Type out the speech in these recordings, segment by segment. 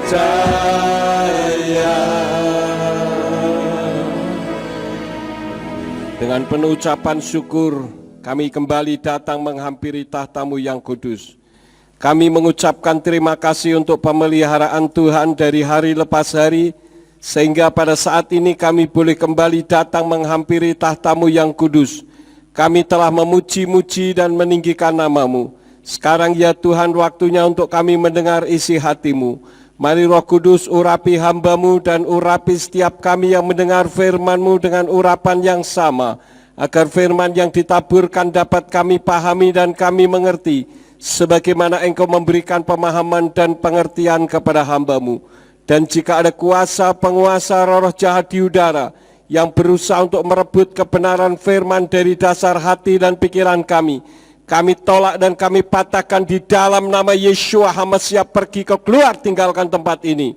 percaya. Dengan penuh ucapan syukur, kami kembali datang menghampiri tahta-Mu yang kudus. Kami mengucapkan terima kasih untuk pemeliharaan Tuhan dari hari lepas hari, sehingga pada saat ini kami boleh kembali datang menghampiri tahta-Mu yang kudus. Kami telah memuji-muji dan meninggikan nama-Mu. Sekarang ya Tuhan, waktunya untuk kami mendengar isi hati-Mu. Mari Roh Kudus urapi hamba-Mu dan urapi setiap kami yang mendengar firman-Mu dengan urapan yang sama, agar firman yang ditaburkan dapat kami pahami dan kami mengerti, sebagaimana Engkau memberikan pemahaman dan pengertian kepada hamba-Mu. Dan jika ada kuasa penguasa roh jahat di udara yang berusaha untuk merebut kebenaran firman dari dasar hati dan pikiran kami tolak dan kami patahkan di dalam nama Yeshua HaMashiach. Pergi ke keluar, tinggalkan tempat ini.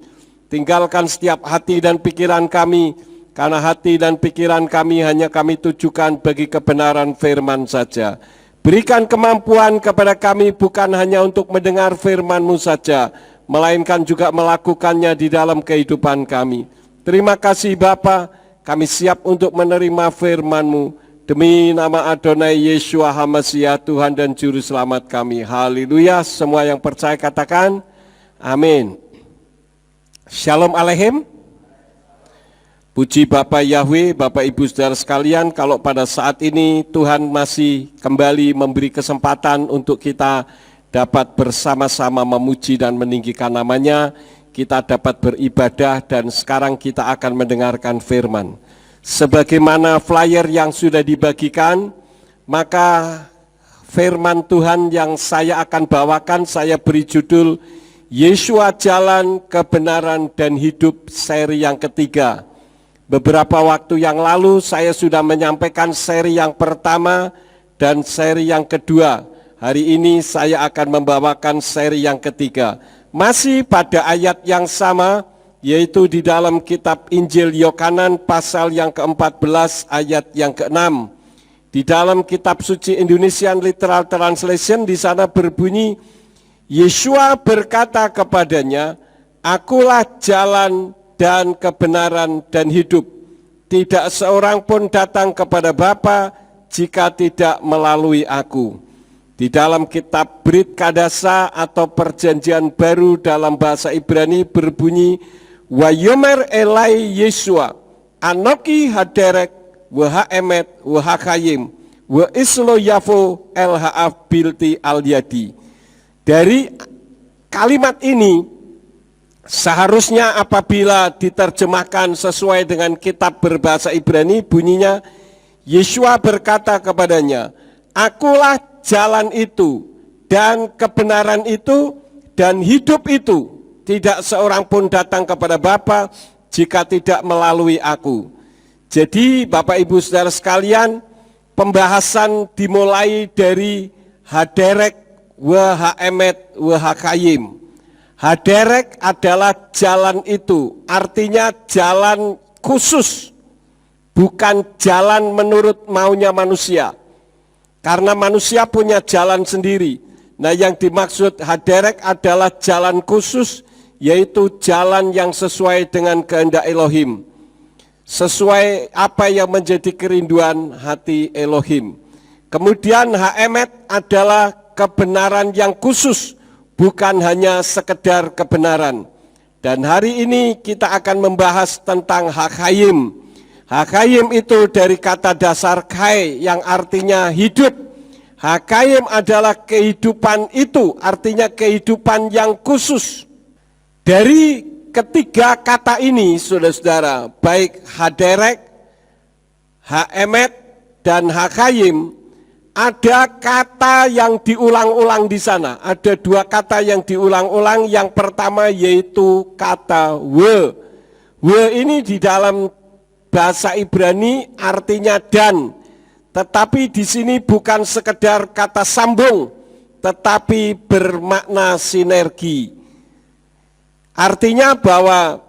Tinggalkan setiap hati dan pikiran kami, karena hati dan pikiran kami hanya kami tujukan bagi kebenaran firman saja. Berikan kemampuan kepada kami bukan hanya untuk mendengar firman-Mu saja, melainkan juga melakukannya di dalam kehidupan kami. Terima kasih Bapa, kami siap untuk menerima firman-Mu. Demi nama Adonai Yeshua HaMashiach, Tuhan dan Juru Selamat kami. Haleluya. Semua yang percaya katakan amin. Shalom Aleichem. Puji Bapa Yahweh, Bapak Ibu Saudara sekalian, kalau pada saat ini Tuhan masih kembali memberi kesempatan untuk kita dapat bersama-sama memuji dan meninggikan nama-Nya, kita dapat beribadah dan sekarang kita akan mendengarkan firman. Sebagaimana flyer yang sudah dibagikan, maka firman Tuhan yang saya akan bawakan, saya beri judul Yeshua Jalan Kebenaran dan Hidup seri yang ketiga. Beberapa waktu yang lalu saya sudah menyampaikan seri yang pertama dan seri yang kedua. Hari ini saya akan membawakan seri yang ketiga. Masih pada ayat yang sama, yaitu di dalam kitab Injil Yohanan pasal yang ke-14 ayat yang ke-6. Di dalam kitab suci Indonesian Literal Translation di sana berbunyi, Yeshua berkata kepadanya, Akulah jalan dan kebenaran dan hidup. Tidak seorang pun datang kepada Bapa jika tidak melalui aku. Di dalam kitab Brit Kadasa atau perjanjian baru dalam bahasa Ibrani berbunyi, Wayomer Elai Yeshua, Anoki Haderek, Wahaemet, Wahakayim, Wa Islo Yafo El Haaf Bilti Al Yadi. Dari kalimat ini, seharusnya apabila diterjemahkan sesuai dengan kitab berbahasa Ibrani, bunyinya, Yeshua berkata kepadanya, Akulah jalan itu, dan kebenaran itu, dan hidup itu. Tidak seorang pun datang kepada Bapa jika tidak melalui aku. Jadi Bapak Ibu Saudara sekalian, pembahasan dimulai dari Haderek Wahaemet Wahakayim. Haderek adalah jalan itu, artinya jalan khusus, bukan jalan menurut maunya manusia. Karena manusia punya jalan sendiri. Nah, yang dimaksud Haderek adalah jalan khusus, yaitu jalan yang sesuai dengan kehendak Elohim, sesuai apa yang menjadi kerinduan hati Elohim. Kemudian Haemet adalah kebenaran yang khusus, bukan hanya sekedar kebenaran. Dan hari ini kita akan membahas tentang Hakayim. Hakayim itu dari kata dasar kai yang artinya hidup. Hakayim adalah kehidupan itu, artinya kehidupan yang khusus. Dari ketiga kata ini, saudara-saudara, baik Haderek, Haemet, dan Hakayim, ada kata yang diulang-ulang di sana. Ada dua kata yang diulang-ulang. Yang pertama yaitu kata we. We ini di dalam bahasa Ibrani artinya dan. Tetapi di sini bukan sekedar kata sambung, tetapi bermakna sinergi. Artinya bahwa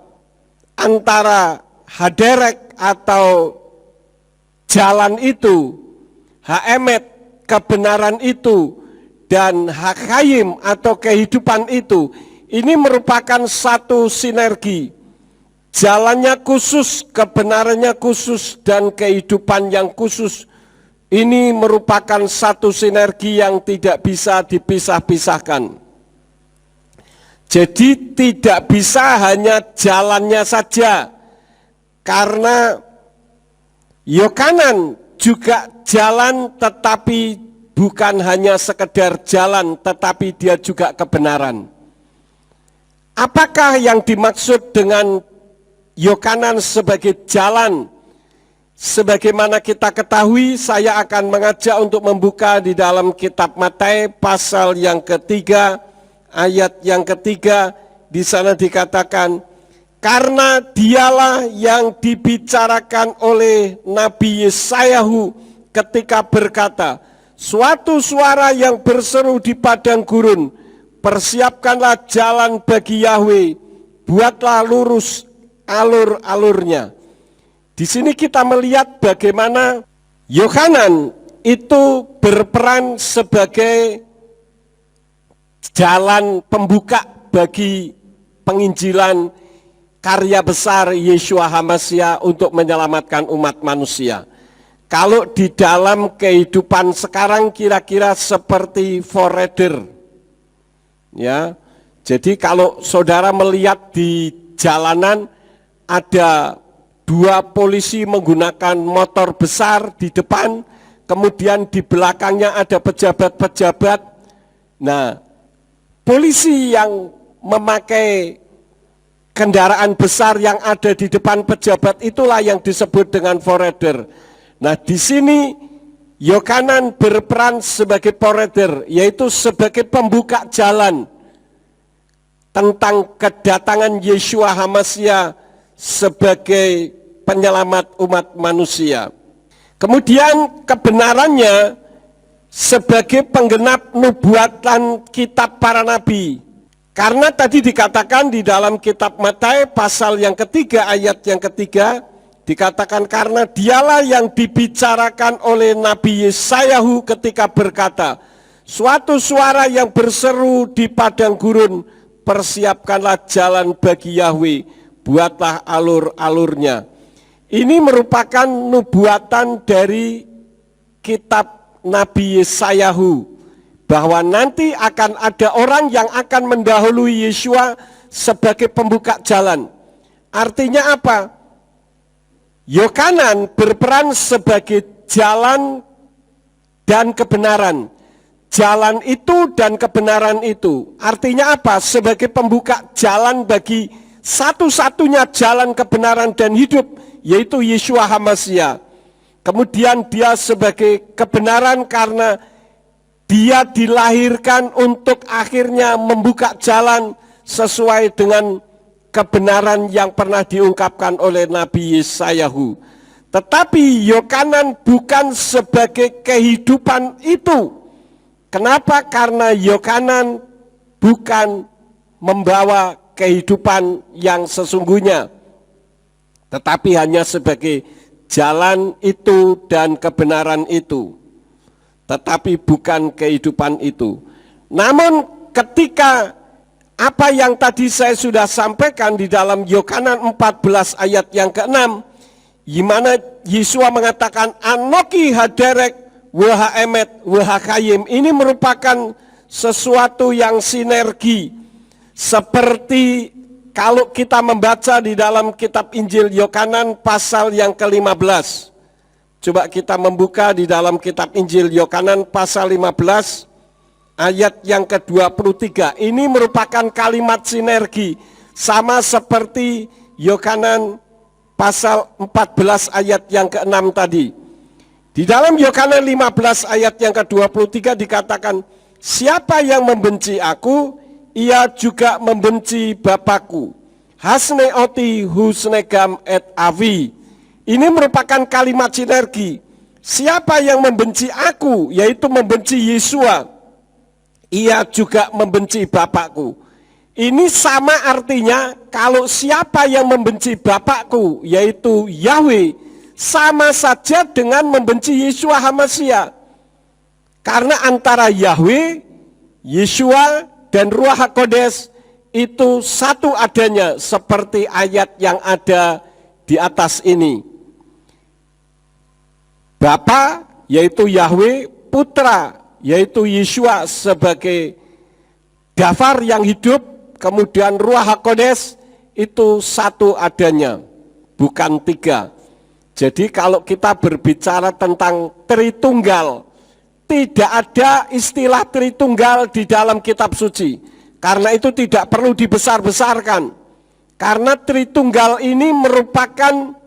antara Haderek atau jalan itu, Haemet, kebenaran itu, dan Hakayim atau kehidupan itu, ini merupakan satu sinergi. Jalannya khusus, kebenarannya khusus, dan kehidupan yang khusus. Ini merupakan satu sinergi yang tidak bisa dipisah-pisahkan. Jadi tidak bisa hanya jalannya saja, karena Yohanan juga jalan, tetapi bukan hanya sekedar jalan, tetapi dia juga kebenaran. Apakah yang dimaksud dengan Yohanan sebagai jalan? Sebagaimana kita ketahui, saya akan mengajak untuk membuka di dalam kitab Matius pasal yang ketiga, ayat yang ketiga. Di sana dikatakan, karena dialah yang dibicarakan oleh Nabi Yesayahu ketika berkata, suatu suara yang berseru di padang gurun, persiapkanlah jalan bagi Yahweh, buatlah lurus alur-alurnya. Di sini kita melihat bagaimana Yohanan itu berperan sebagai jalan pembuka bagi penginjilan karya besar Yeshua HaMashiach untuk menyelamatkan umat manusia. Kalau di dalam kehidupan sekarang kira-kira seperti forerunner. Ya. Jadi kalau saudara melihat di jalanan ada dua polisi menggunakan motor besar di depan, kemudian di belakangnya ada pejabat-pejabat. Nah, polisi yang memakai kendaraan besar yang ada di depan pejabat itulah yang disebut dengan forerunner. Nah, di sini Yohanan berperan sebagai forerunner, yaitu sebagai pembuka jalan tentang kedatangan Yeshua HaMashiach sebagai penyelamat umat manusia. Kemudian kebenarannya sebagai penggenap nubuatan kitab para nabi. Karena tadi dikatakan di dalam kitab Matius pasal yang ketiga, ayat yang ketiga, dikatakan karena dialah yang dibicarakan oleh Nabi Yesayahu ketika berkata, suatu suara yang berseru di padang gurun, persiapkanlah jalan bagi Yahweh, buatlah alur-alurnya. Ini merupakan nubuatan dari kitab Nabi Yesayahu, bahwa nanti akan ada orang yang akan mendahului Yeshua sebagai pembuka jalan. Artinya apa? Yohanan berperan sebagai jalan dan kebenaran. Jalan itu dan kebenaran itu. Artinya apa? Sebagai pembuka jalan bagi satu-satunya jalan kebenaran dan hidup, yaitu Yeshua HaMashiach. Kemudian dia sebagai kebenaran karena dia dilahirkan untuk akhirnya membuka jalan sesuai dengan kebenaran yang pernah diungkapkan oleh Nabi Yesayahu. Tetapi Yohanan bukan sebagai kehidupan itu. Kenapa? Karena Yohanan bukan membawa kehidupan yang sesungguhnya, tetapi hanya sebagai jalan itu dan kebenaran itu, tetapi bukan kehidupan itu. Namun ketika apa yang tadi saya sudah sampaikan di dalam Yohanan 14 ayat yang ke-6, di mana Yeshua mengatakan Anoki haderek wahaemet wahakayim, ini merupakan sesuatu yang sinergi. Seperti kalau kita membaca di dalam kitab Injil Yohanan pasal yang ke-15. Coba kita membuka di dalam kitab Injil Yohanan pasal 15 ayat yang ke-23. Ini merupakan kalimat sinergi, sama seperti Yohanan pasal 14 ayat yang ke-6 tadi. Di dalam Yohanan 15 ayat yang ke-23 dikatakan, siapa yang membenci aku, ia juga membenci Bapakku. Hasneoti husnegam et avi. Ini merupakan kalimat sinergi. Siapa yang membenci aku, yaitu membenci Yeshua, ia juga membenci Bapakku. Ini sama artinya, kalau siapa yang membenci Bapakku, yaitu Yahweh, sama saja dengan membenci Yeshua HaMashiach. Karena antara Yahweh Yeshua dan Ruach HaKodes itu satu adanya seperti ayat yang ada di atas ini. Bapa yaitu Yahweh, Putra yaitu Yeshua sebagai Dafar yang hidup, kemudian Ruach HaKodes itu satu adanya, bukan tiga. Jadi kalau kita berbicara tentang Tritunggal, tidak ada istilah Tritunggal di dalam kitab suci. Karena itu tidak perlu dibesar-besarkan. Karena Tritunggal ini merupakan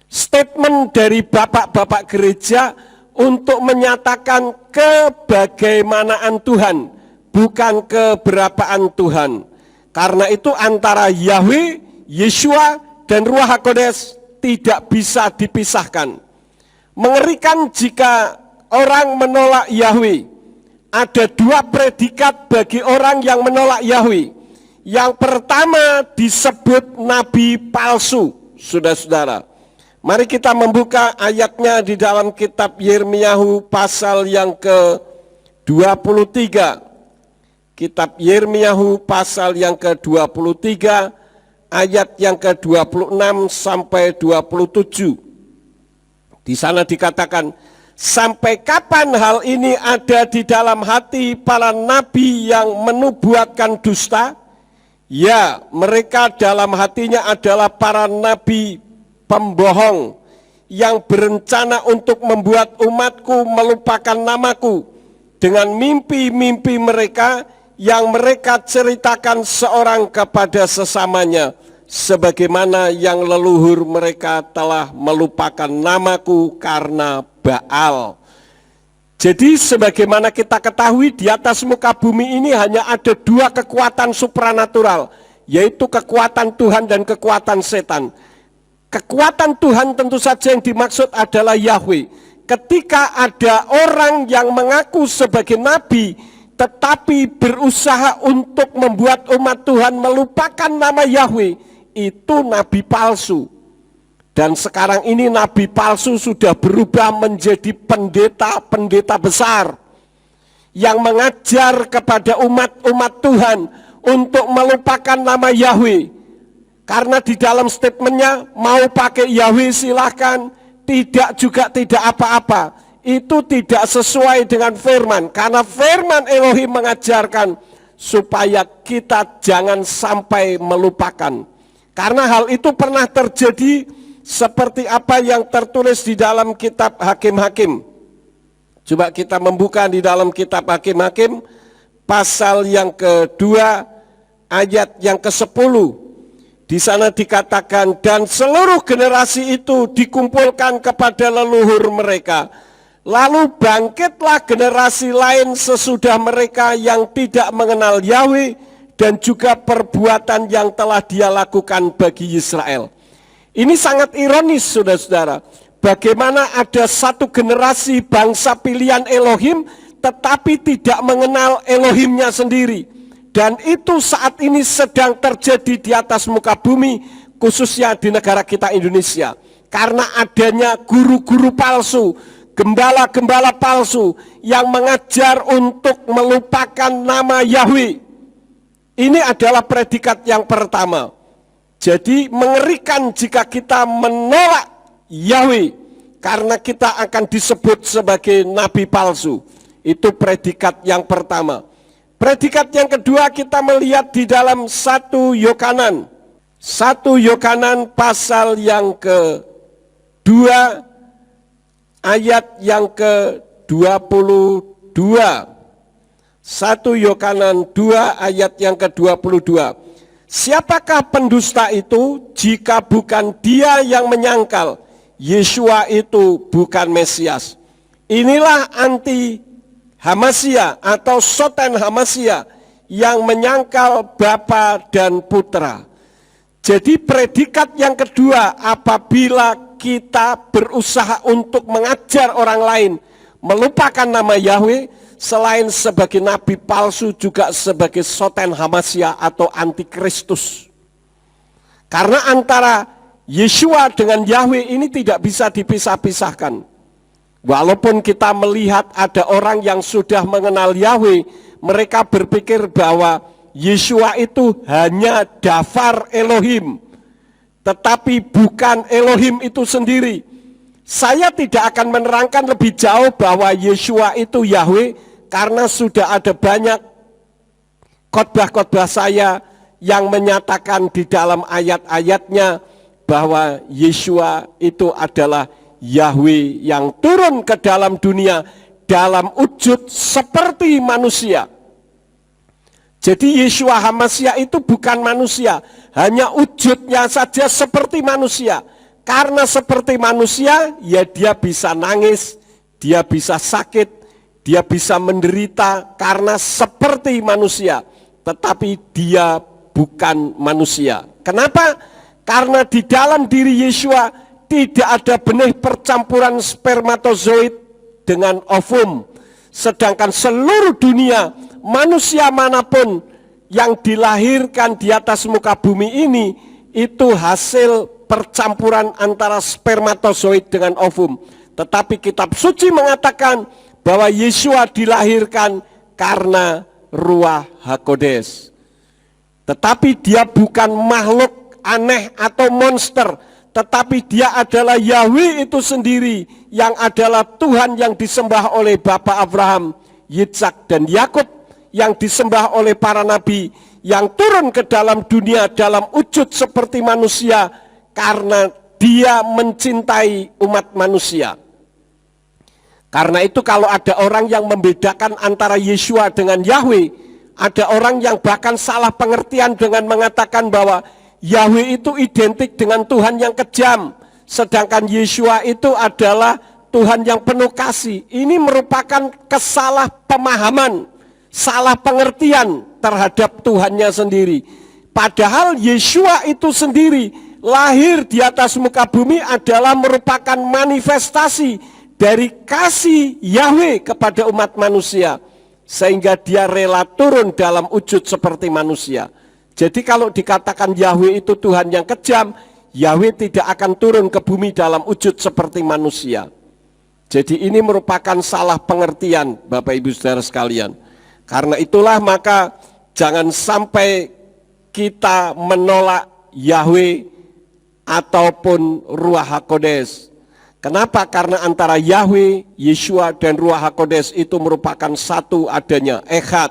statement dari bapak-bapak gereja untuk menyatakan kebagaimanaan Tuhan, bukan keberapaan Tuhan. Karena itu antara Yahweh, Yeshua, dan Ruach HaKodes tidak bisa dipisahkan. Mengerikan jika orang menolak Yahweh. Ada dua predikat bagi orang yang menolak Yahweh. Yang pertama disebut nabi palsu, saudara-saudara. Mari kita membuka ayatnya di dalam kitab Yirmiyahu pasal yang ke-23. Kitab Yirmiyahu pasal yang ke-23 ayat yang ke-26 sampai 27. Di sana dikatakan, sampai kapan hal ini ada di dalam hati para nabi yang menubuatkan dusta? Ya, mereka dalam hatinya adalah para nabi pembohong yang berencana untuk membuat umatku melupakan namaku dengan mimpi-mimpi mereka yang mereka ceritakan seorang kepada sesamanya, sebagaimana yang leluhur mereka telah melupakan namaku karena Baal. Jadi sebagaimana kita ketahui, di atas muka bumi ini hanya ada dua kekuatan supranatural, yaitu kekuatan Tuhan dan kekuatan setan. Kekuatan Tuhan tentu saja yang dimaksud adalah Yahweh. Ketika ada orang yang mengaku sebagai nabi, tetapi berusaha untuk membuat umat Tuhan melupakan nama Yahweh, itu nabi palsu. Dan sekarang ini nabi palsu sudah berubah menjadi pendeta-pendeta besar yang mengajar kepada umat-umat Tuhan untuk melupakan nama Yahweh. Karena di dalam statementnya, mau pakai Yahweh silahkan, tidak juga tidak apa-apa. Itu tidak sesuai dengan firman, karena firman Elohim mengajarkan supaya kita jangan sampai melupakan. Karena hal itu pernah terjadi seperti apa yang tertulis di dalam kitab Hakim-Hakim. Coba kita membuka di dalam kitab Hakim-Hakim pasal yang kedua ayat yang ke-10. Di sana dikatakan, dan seluruh generasi itu dikumpulkan kepada leluhur mereka. Lalu bangkitlah generasi lain sesudah mereka yang tidak mengenal Yahweh dan juga perbuatan yang telah dia lakukan bagi Israel. Ini sangat ironis, saudara-saudara. Bagaimana ada satu generasi bangsa pilihan Elohim tetapi tidak mengenal Elohimnya sendiri. Dan itu saat ini sedang terjadi di atas muka bumi, khususnya di negara kita Indonesia. Karena adanya guru-guru palsu, gembala-gembala palsu yang mengajar untuk melupakan nama Yahweh. Ini adalah predikat yang pertama. Jadi mengerikan jika kita menolak Yahweh, karena kita akan disebut sebagai nabi palsu. Itu predikat yang pertama. Predikat yang kedua kita melihat di dalam 1 Yohanan. 1 Yohanan pasal yang ke-2 ayat yang ke-22. 1 Yohanan 2 ayat yang ke-22. Siapakah pendusta itu jika bukan dia yang menyangkal Yeshua itu bukan Mesias? Inilah anti Hamasia atau Soten Hamasia yang menyangkal Bapa dan Putra. Jadi predikat yang kedua, apabila kita berusaha untuk mengajar orang lain melupakan nama Yahweh, selain sebagai nabi palsu juga sebagai Soten Hamasia atau antikristus. Karena antara Yeshua dengan Yahweh ini tidak bisa dipisah-pisahkan. Walaupun kita melihat ada orang yang sudah mengenal Yahweh, mereka berpikir bahwa Yeshua itu hanya dafar Elohim, tetapi bukan Elohim itu sendiri. Saya tidak akan menerangkan lebih jauh bahwa Yeshua itu Yahweh, karena sudah ada banyak khotbah-khotbah saya yang menyatakan di dalam ayat-ayatnya bahwa Yeshua itu adalah Yahweh yang turun ke dalam dunia dalam wujud seperti manusia. Jadi Yeshua HaMashiach itu bukan manusia, hanya wujudnya saja seperti manusia. Karena seperti manusia, ya dia bisa nangis, dia bisa sakit, dia bisa menderita karena seperti manusia. Tetapi dia bukan manusia. Kenapa? Karena di dalam diri Yeshua tidak ada benih percampuran spermatozoid dengan ovum. Sedangkan seluruh dunia, manusia manapun yang dilahirkan di atas muka bumi ini, itu hasil percampuran antara spermatozoid dengan ovum. Tetapi kitab suci mengatakan bahwa Yeshua dilahirkan karena Ruach HaKodes. Tetapi dia bukan makhluk aneh atau monster, tetapi dia adalah Yahweh itu sendiri, yang adalah Tuhan yang disembah oleh Bapak Abraham, Yitzhak dan Yakub, yang disembah oleh para nabi, yang turun ke dalam dunia dalam wujud seperti manusia karena dia mencintai umat manusia. Karena itu kalau ada orang yang membedakan antara Yeshua dengan Yahweh, ada orang yang bahkan salah pengertian dengan mengatakan bahwa Yahweh itu identik dengan Tuhan yang kejam, sedangkan Yeshua itu adalah Tuhan yang penuh kasih. Ini merupakan kesalahpemahaman, salah pengertian terhadap Tuhannya sendiri. Padahal Yeshua itu sendiri lahir di atas muka bumi adalah merupakan manifestasi dari kasih Yahweh kepada umat manusia, sehingga dia rela turun dalam wujud seperti manusia. Jadi kalau dikatakan Yahweh itu Tuhan yang kejam, Yahweh tidak akan turun ke bumi dalam wujud seperti manusia. Jadi ini merupakan salah pengertian Bapak Ibu Saudara sekalian. Karena itulah maka jangan sampai kita menolak Yahweh ataupun Ruach HaKodes. Kenapa? Karena antara Yahweh, Yeshua dan Ruach HaKodes itu merupakan satu adanya, echad.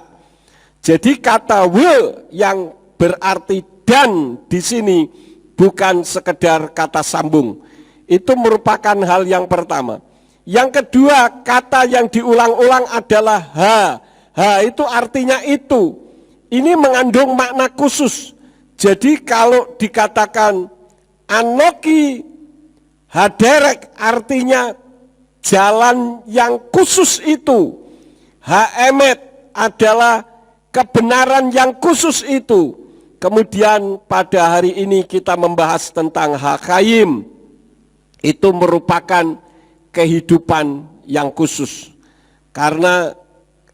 Jadi kata we yang berarti dan di sini bukan sekedar kata sambung. Itu merupakan hal yang pertama. Yang kedua, kata yang diulang-ulang adalah ha. Ha itu artinya itu. Ini mengandung makna khusus. Jadi kalau dikatakan Anoki haderek artinya jalan yang khusus itu. Haemet adalah kebenaran yang khusus itu. Kemudian pada hari ini kita membahas tentang Hakayim. Itu merupakan kehidupan yang khusus. Karena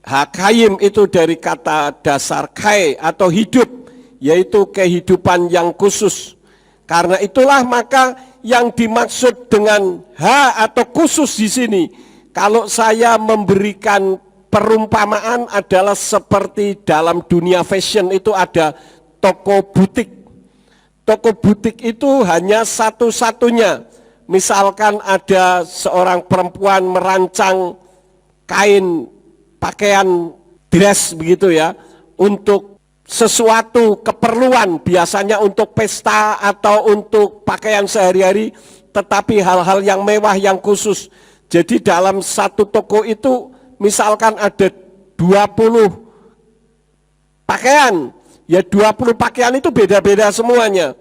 Hakayim itu dari kata dasar kai atau hidup, yaitu kehidupan yang khusus. Karena itulah maka yang dimaksud dengan ha atau khusus di sini, kalau saya memberikan perumpamaan adalah seperti dalam dunia fashion itu ada toko butik. Toko butik itu hanya satu-satunya. Misalkan ada seorang perempuan merancang kain, pakaian dress begitu ya, untuk sesuatu keperluan, biasanya untuk pesta atau untuk pakaian sehari-hari, tetapi hal-hal yang mewah yang khusus. Jadi dalam satu toko itu misalkan ada 20 pakaian, ya 20 pakaian itu beda-beda semuanya.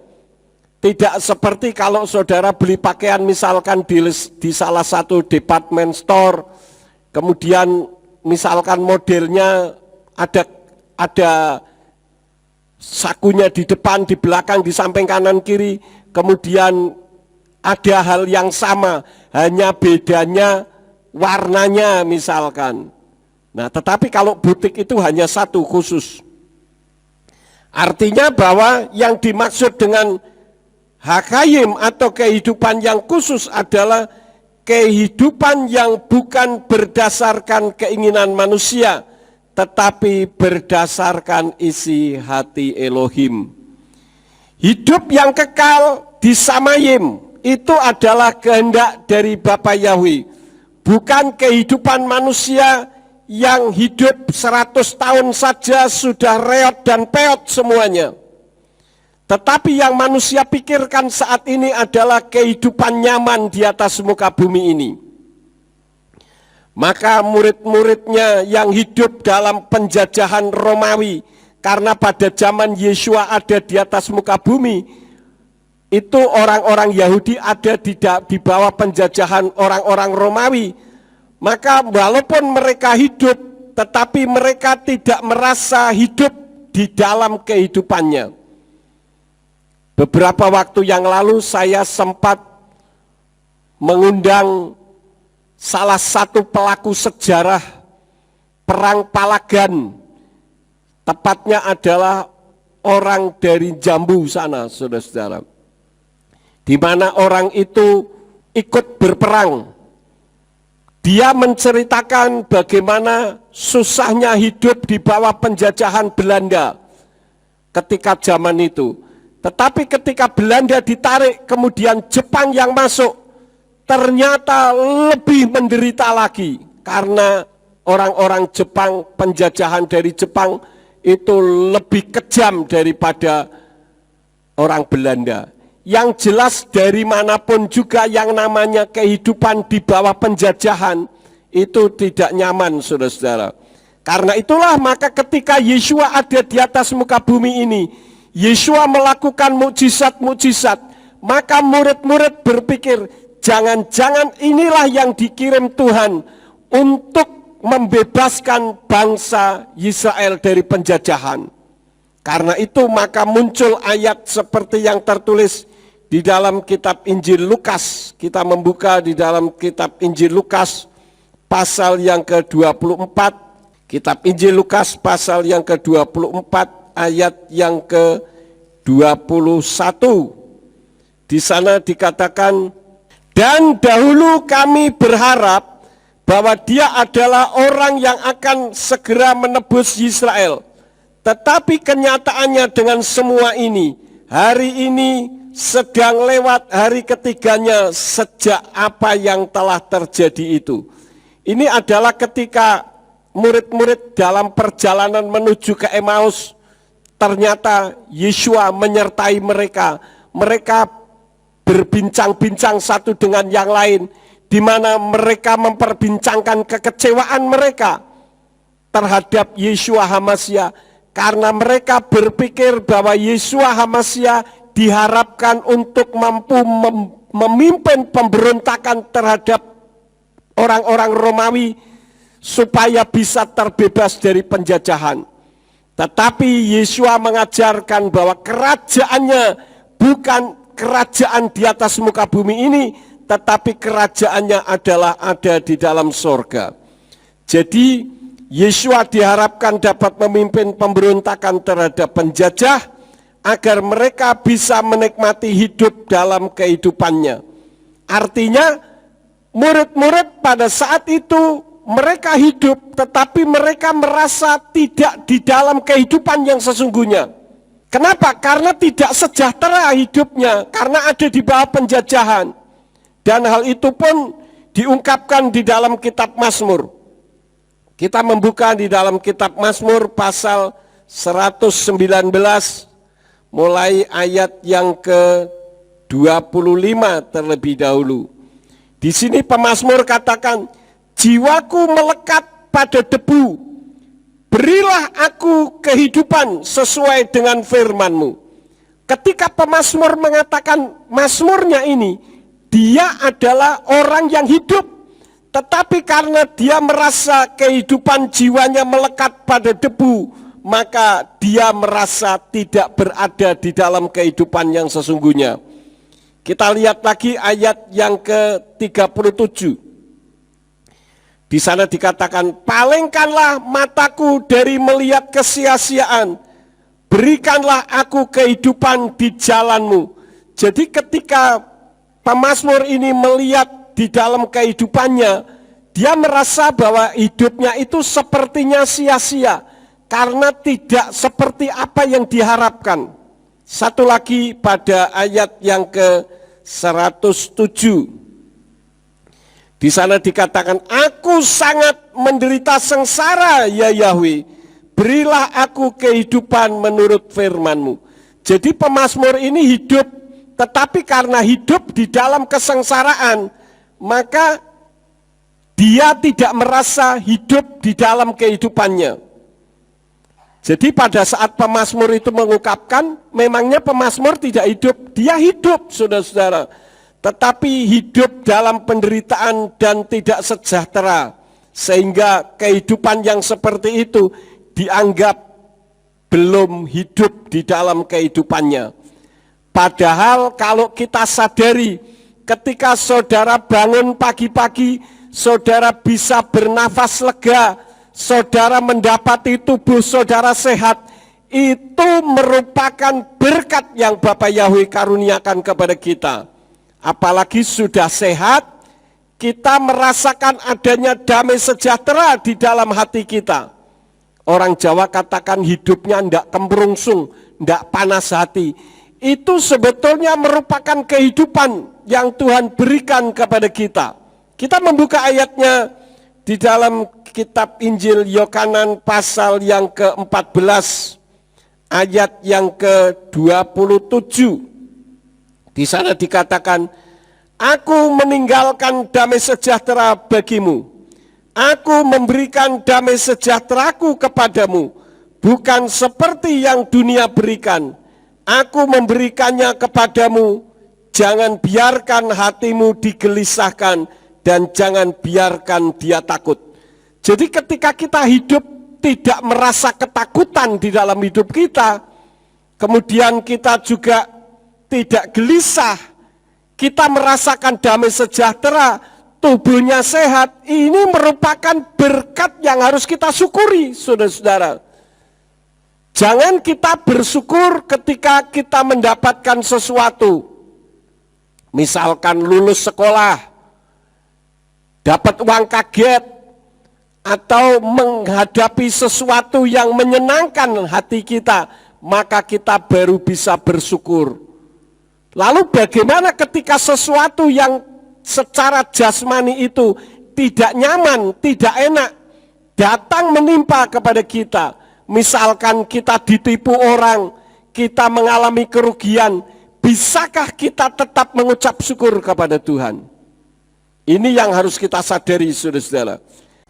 Tidak seperti kalau saudara beli pakaian misalkan di salah satu department store, kemudian misalkan modelnya ada sakunya di depan, di belakang, di samping kanan kiri, kemudian ada hal yang sama, hanya bedanya warnanya misalkan. Nah, tetapi kalau butik itu hanya satu khusus. Artinya bahwa yang dimaksud dengan Hakayim atau kehidupan yang khusus adalah kehidupan yang bukan berdasarkan keinginan manusia, tetapi berdasarkan isi hati Elohim. Hidup yang kekal di Samayim itu adalah kehendak dari Bapa Yahweh, bukan kehidupan manusia yang hidup 100 tahun saja sudah reot dan peot semuanya. Tetapi yang manusia pikirkan saat ini adalah kehidupan nyaman di atas muka bumi ini. Maka murid-muridnya yang hidup dalam penjajahan Romawi, karena pada zaman Yesua ada di atas muka bumi, itu orang-orang Yahudi ada di bawah penjajahan orang-orang Romawi. Maka walaupun mereka hidup, tetapi mereka tidak merasa hidup di dalam kehidupannya. Beberapa waktu yang lalu saya sempat mengundang salah satu pelaku sejarah Perang Palagan. Tepatnya adalah orang dari Jambu sana, saudara-saudara. Di mana orang itu ikut berperang. Dia menceritakan bagaimana susahnya hidup di bawah penjajahan Belanda ketika zaman itu. Tetapi ketika Belanda ditarik, kemudian Jepang yang masuk, ternyata lebih menderita lagi. Karena orang-orang Jepang, penjajahan dari Jepang itu lebih kejam daripada orang Belanda. Yang jelas dari manapun juga yang namanya kehidupan di bawah penjajahan itu tidak nyaman, saudara-saudara. Karena itulah maka ketika Yesua ada di atas muka bumi ini, Yesua melakukan mukjizat-mukjizat, maka murid-murid berpikir, jangan-jangan inilah yang dikirim Tuhan untuk membebaskan bangsa Israel dari penjajahan. Karena itu maka muncul ayat seperti yang tertulis di dalam kitab Injil Lukas. Kita membuka di dalam kitab Injil Lukas pasal yang ke-24. Kitab Injil Lukas pasal yang ke-24. Ayat yang ke-21. Di sana dikatakan, dan dahulu kami berharap bahwa dia adalah orang yang akan segera menebus Israel. Tetapi kenyataannya dengan semua ini, hari ini sedang lewat hari ketiganya sejak apa yang telah terjadi itu. Ini adalah ketika murid-murid dalam perjalanan menuju ke Emmaus. Ternyata Yesua menyertai mereka. Mereka berbincang-bincang satu dengan yang lain, di mana mereka memperbincangkan kekecewaan mereka terhadap Yesua HaMasyiah, karena mereka berpikir bahwa Yesua HaMasyiah diharapkan untuk mampu memimpin pemberontakan terhadap orang-orang Romawi supaya bisa terbebas dari penjajahan. Tetapi Yesua mengajarkan bahwa kerajaannya bukan kerajaan di atas muka bumi ini, tetapi kerajaannya adalah ada di dalam sorga. Jadi Yesua diharapkan dapat memimpin pemberontakan terhadap penjajah, agar mereka bisa menikmati hidup dalam kehidupannya. Artinya murid-murid pada saat itu mereka hidup, tetapi mereka merasa tidak di dalam kehidupan yang sesungguhnya. Kenapa? Karena tidak sejahtera hidupnya, karena ada di bawah penjajahan. Dan hal itu pun diungkapkan di dalam kitab Mazmur. Kita membuka di dalam kitab Mazmur pasal 119, mulai ayat yang ke-25 terlebih dahulu. Di sini pemazmur katakan, jiwaku melekat pada debu, berilah aku kehidupan sesuai dengan firman-Mu. Ketika pemazmur mengatakan mazmurnya ini, dia adalah orang yang hidup, tetapi karena dia merasa kehidupan jiwanya melekat pada debu, maka dia merasa tidak berada di dalam kehidupan yang sesungguhnya. Kita lihat lagi ayat yang ke-37. Di sana dikatakan, palingkanlah mataku dari melihat kesia-siaan, berikanlah aku kehidupan di jalan-Mu. Jadi ketika pemazmur ini melihat di dalam kehidupannya, dia merasa bahwa hidupnya itu sepertinya sia-sia karena tidak seperti apa yang diharapkan. Satu lagi pada ayat yang ke-107. Di sana dikatakan, aku sangat menderita sengsara ya Yahweh, berilah aku kehidupan menurut firman-Mu. Jadi pemazmur ini hidup, tetapi karena hidup di dalam kesengsaraan, maka dia tidak merasa hidup di dalam kehidupannya. Jadi pada saat pemazmur itu mengungkapkan, memangnya pemazmur tidak hidup, dia hidup saudara-saudara. Tetapi hidup dalam penderitaan dan tidak sejahtera. Sehingga kehidupan yang seperti itu dianggap belum hidup di dalam kehidupannya. Padahal kalau kita sadari, ketika saudara bangun pagi-pagi, saudara bisa bernafas lega, saudara mendapati tubuh saudara sehat, itu merupakan berkat yang Bapa Yahweh karuniakan kepada kita. Apalagi sudah sehat, kita merasakan adanya damai sejahtera di dalam hati kita. Orang Jawa katakan hidupnya ndak kemrungsung, ndak panas hati. Itu sebetulnya merupakan kehidupan yang Tuhan berikan kepada kita. Kita membuka ayatnya di dalam kitab Injil Yohanes pasal yang ke-14, ayat yang ke-27. Di sana dikatakan, aku meninggalkan damai sejahtera bagimu. Aku memberikan damai sejahteraku kepadamu, bukan seperti yang dunia berikan. Aku memberikannya kepadamu, jangan biarkan hatimu digelisahkan, dan jangan biarkan dia takut. Jadi ketika kita hidup tidak merasa ketakutan di dalam hidup kita, kemudian kita juga tidak gelisah, kita merasakan damai sejahtera, tubuhnya sehat, ini merupakan berkat yang harus kita syukuri, saudara-saudara. Jangan kita bersyukur ketika kita mendapatkan sesuatu. Misalkan lulus sekolah, dapat uang kaget, atau menghadapi sesuatu yang menyenangkan hati kita, maka kita baru bisa bersyukur. Lalu bagaimana ketika sesuatu yang secara jasmani itu tidak nyaman, tidak enak, datang menimpa kepada kita. Misalkan kita ditipu orang, kita mengalami kerugian, bisakah kita tetap mengucap syukur kepada Tuhan? Ini yang harus kita sadari, saudara-saudara.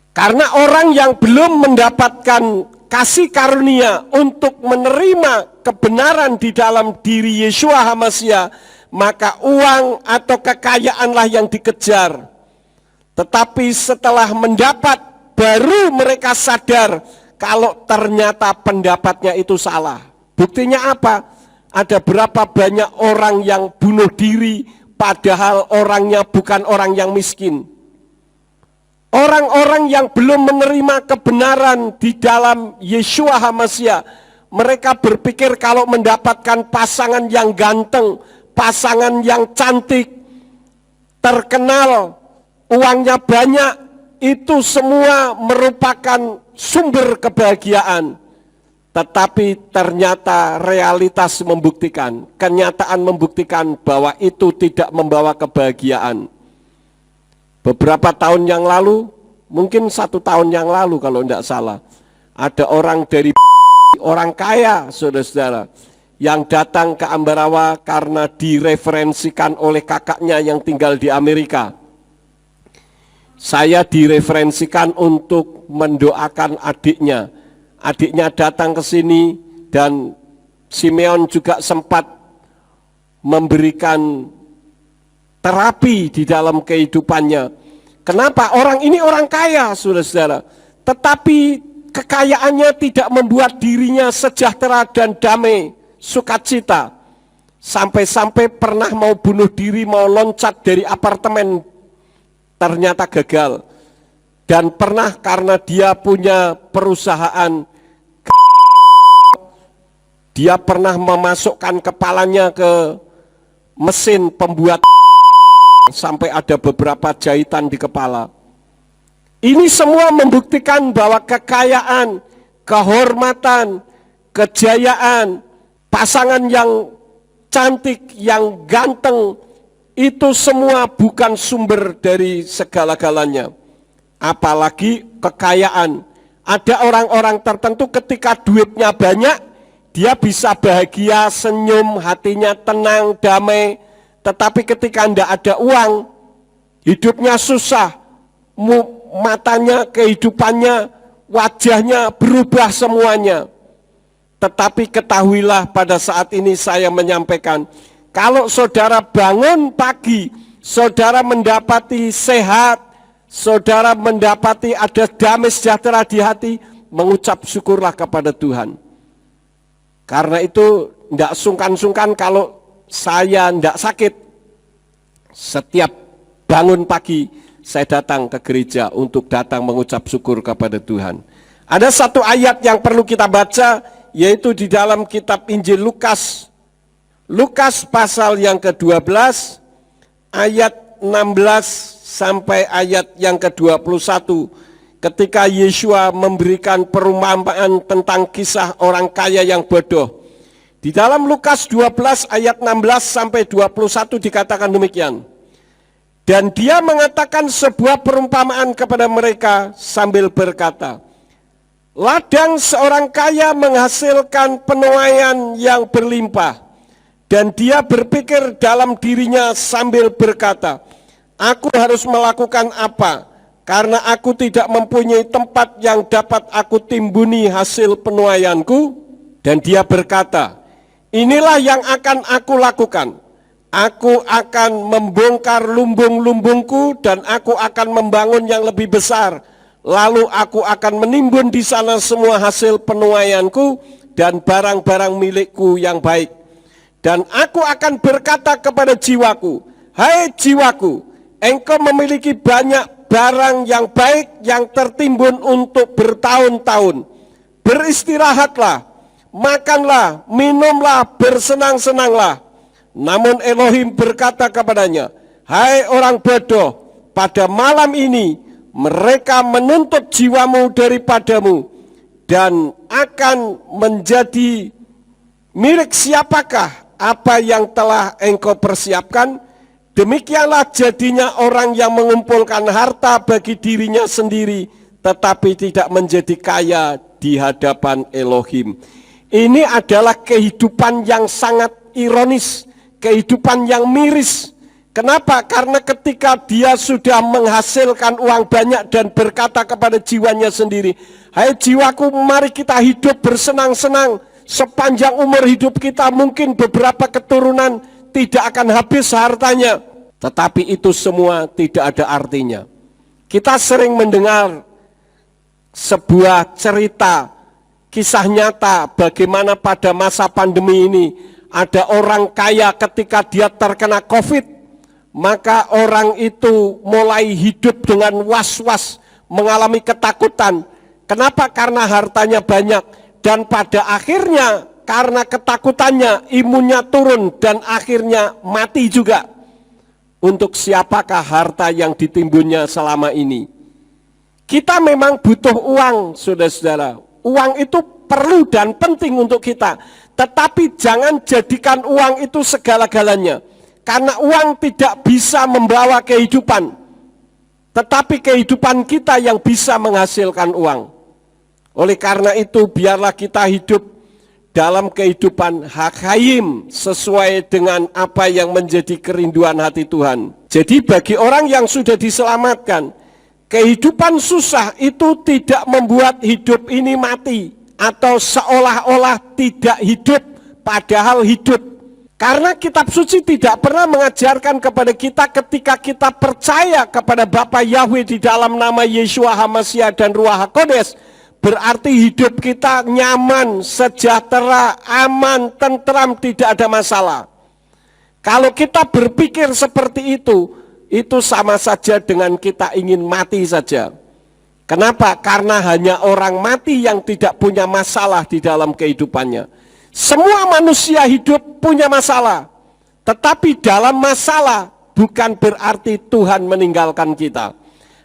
Karena orang yang belum mendapatkan kasih karunia untuk menerima kebenaran di dalam diri Yeshua HaMashiach, maka uang atau kekayaanlah yang dikejar. Tetapi setelah mendapat, baru mereka sadar kalau ternyata pendapatnya itu salah. Buktinya apa? Ada berapa banyak orang yang bunuh diri, padahal orangnya bukan orang yang miskin. Orang-orang yang belum menerima kebenaran di dalam Yeshua HaMashiach, mereka berpikir kalau mendapatkan pasangan yang ganteng, pasangan yang cantik, terkenal, uangnya banyak, itu semua merupakan sumber kebahagiaan. Tetapi ternyata realitas membuktikan, kenyataan membuktikan bahwa itu tidak membawa kebahagiaan. Beberapa tahun yang lalu, mungkin 1 tahun yang lalu kalau tidak salah, ada orang dari orang kaya, saudara-saudara, yang datang ke Ambarawa karena direferensikan oleh kakaknya yang tinggal di Amerika. Saya direferensikan untuk mendoakan adiknya. Adiknya datang ke sini dan Simeon juga sempat memberikan terapi di dalam kehidupannya. Kenapa? Orang ini orang kaya, saudara-saudara. Tetapi kekayaannya tidak membuat dirinya sejahtera dan damai, sukacita. Sampai-sampai pernah mau bunuh diri, mau loncat dari apartemen, ternyata gagal. Dan pernah karena dia punya perusahaan, dia pernah memasukkan kepalanya ke mesin pembuat sampai ada beberapa jahitan di kepala. Ini semua membuktikan bahwa kekayaan, kehormatan, kejayaan, pasangan yang cantik, yang ganteng, itu semua bukan sumber dari segala-galanya. Apalagi kekayaan. Ada orang-orang tertentu ketika duitnya banyak, dia bisa bahagia, senyum, hatinya tenang, damai. Tetapi ketika tidak ada uang, hidupnya susah, matanya, kehidupannya, wajahnya berubah semuanya. Tetapi ketahuilah pada saat ini saya menyampaikan, kalau saudara bangun pagi, saudara mendapati sehat, saudara mendapati ada damai sejahtera di hati, mengucap syukurlah kepada Tuhan. Karena itu tidak sungkan-sungkan kalau saya tidak sakit. Setiap bangun pagi saya datang ke gereja untuk datang mengucap syukur kepada Tuhan. Ada satu ayat yang perlu kita baca, yaitu di dalam kitab Injil Lukas. Lukas pasal yang ke-12 ayat 16 sampai ayat yang ke-21, ketika Yesua memberikan perumpamaan tentang kisah orang kaya yang bodoh. Di dalam Lukas 12 ayat 16 sampai 21 dikatakan demikian. Dan dia mengatakan sebuah perumpamaan kepada mereka sambil berkata, ladang seorang kaya menghasilkan penuaian yang berlimpah. Dan dia berpikir dalam dirinya sambil berkata, aku harus melakukan apa? Karena aku tidak mempunyai tempat yang dapat aku timbuni hasil penuaianku. Dan dia berkata, inilah yang akan aku lakukan. Aku akan membongkar lumbung-lumbungku dan aku akan membangun yang lebih besar. Lalu aku akan menimbun di sana semua hasil penuaianku dan barang-barang milikku yang baik. Dan aku akan berkata kepada jiwaku, hai jiwaku, engkau memiliki banyak barang yang baik yang tertimbun untuk bertahun-tahun. Beristirahatlah, makanlah, minumlah, bersenang-senanglah. Namun Elohim berkata kepadanya, hai orang bodoh, pada malam ini mereka menuntut jiwamu daripadamu dan akan menjadi milik siapakah apa yang telah engkau persiapkan? Demikianlah jadinya orang yang mengumpulkan harta bagi dirinya sendiri, tetapi tidak menjadi kaya di hadapan Elohim. Ini adalah kehidupan yang sangat ironis, kehidupan yang miris. Kenapa? Karena ketika dia sudah menghasilkan uang banyak dan berkata kepada jiwanya sendiri, hai jiwaku, mari kita hidup bersenang-senang. Sepanjang umur hidup kita mungkin beberapa keturunan tidak akan habis hartanya. Tetapi itu semua tidak ada artinya. Kita sering mendengar sebuah cerita, kisah nyata bagaimana pada masa pandemi ini ada orang kaya ketika dia terkena COVID, maka orang itu mulai hidup dengan was-was, mengalami ketakutan. Kenapa? Karena hartanya banyak. Dan pada akhirnya karena ketakutannya imunnya turun dan akhirnya mati juga. Untuk siapakah harta yang ditimbunnya selama ini? Kita memang butuh uang, saudara-saudara. Uang itu perlu dan penting untuk kita. Tetapi jangan jadikan uang itu segala-galanya. Karena uang tidak bisa membawa kehidupan. Tetapi kehidupan kita yang bisa menghasilkan uang. Oleh karena itu biarlah kita hidup dalam kehidupan hakayim sesuai dengan apa yang menjadi kerinduan hati Tuhan. Jadi bagi orang yang sudah diselamatkan, kehidupan susah itu tidak membuat hidup ini mati atau seolah-olah tidak hidup padahal hidup. Karena kitab suci tidak pernah mengajarkan kepada kita ketika kita percaya kepada Bapa Yahweh di dalam nama Yeshua HaMashiach dan Ruach HaKodes, berarti hidup kita nyaman, sejahtera, aman, tentram, tidak ada masalah. Kalau kita berpikir seperti itu sama saja dengan kita ingin mati saja. Kenapa? Karena hanya orang mati yang tidak punya masalah di dalam kehidupannya. Semua manusia hidup punya masalah. Tetapi dalam masalah bukan berarti Tuhan meninggalkan kita.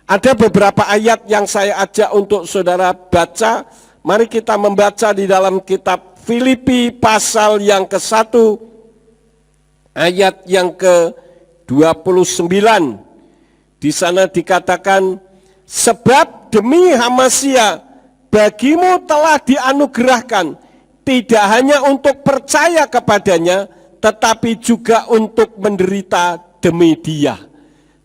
Ada beberapa ayat yang saya ajak untuk saudara baca. Mari kita membaca di dalam kitab Filipi pasal yang ke-1 ayat yang ke-29. Di sana dikatakan, sebab demi Hamasia bagimu telah dianugerahkan tidak hanya untuk percaya kepadanya, tetapi juga untuk menderita demi dia.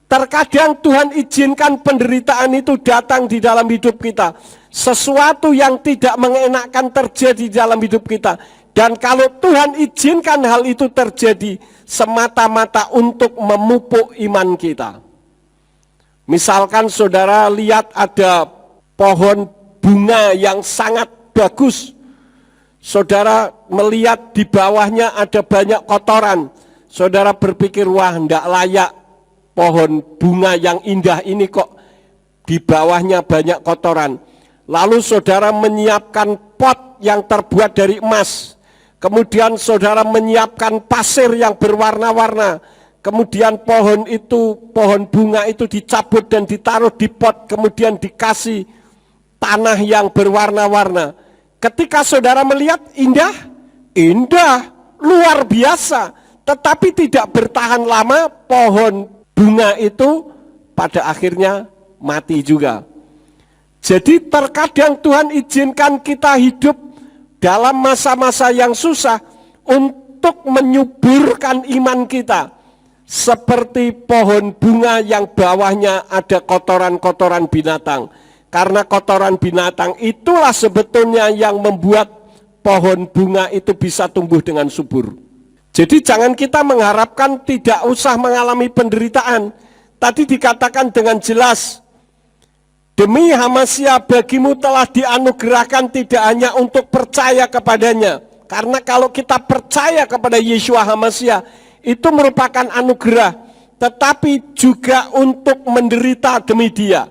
Terkadang Tuhan izinkan penderitaan itu datang di dalam hidup kita. Sesuatu yang tidak mengenakan terjadi di dalam hidup kita. Dan kalau Tuhan izinkan hal itu terjadi, semata-mata untuk memupuk iman kita. Misalkan saudara lihat ada pohon bunga yang sangat bagus. Saudara melihat di bawahnya ada banyak kotoran. Saudara berpikir, wah tidak layak pohon bunga yang indah ini kok di bawahnya banyak kotoran. Lalu saudara menyiapkan pot yang terbuat dari emas. Kemudian saudara menyiapkan pasir yang berwarna-warna. Kemudian pohon bunga itu dicabut dan ditaruh di pot. Kemudian dikasih tanah yang berwarna-warna. Ketika saudara melihat indah, luar biasa. Tetapi tidak bertahan lama, pohon bunga itu pada akhirnya mati juga. Jadi terkadang Tuhan izinkan kita hidup dalam masa-masa yang susah untuk menyuburkan iman kita. Seperti pohon bunga yang bawahnya ada kotoran-kotoran binatang. Karena kotoran binatang itulah sebetulnya yang membuat pohon bunga itu bisa tumbuh dengan subur. Jadi jangan kita mengharapkan tidak usah mengalami penderitaan. Tadi dikatakan dengan jelas, demi Hamasia bagimu telah dianugerahkan tidak hanya untuk percaya kepadanya. Karena kalau kita percaya kepada Yeshua Hamasia, itu merupakan anugerah. Tetapi juga untuk menderita demi dia.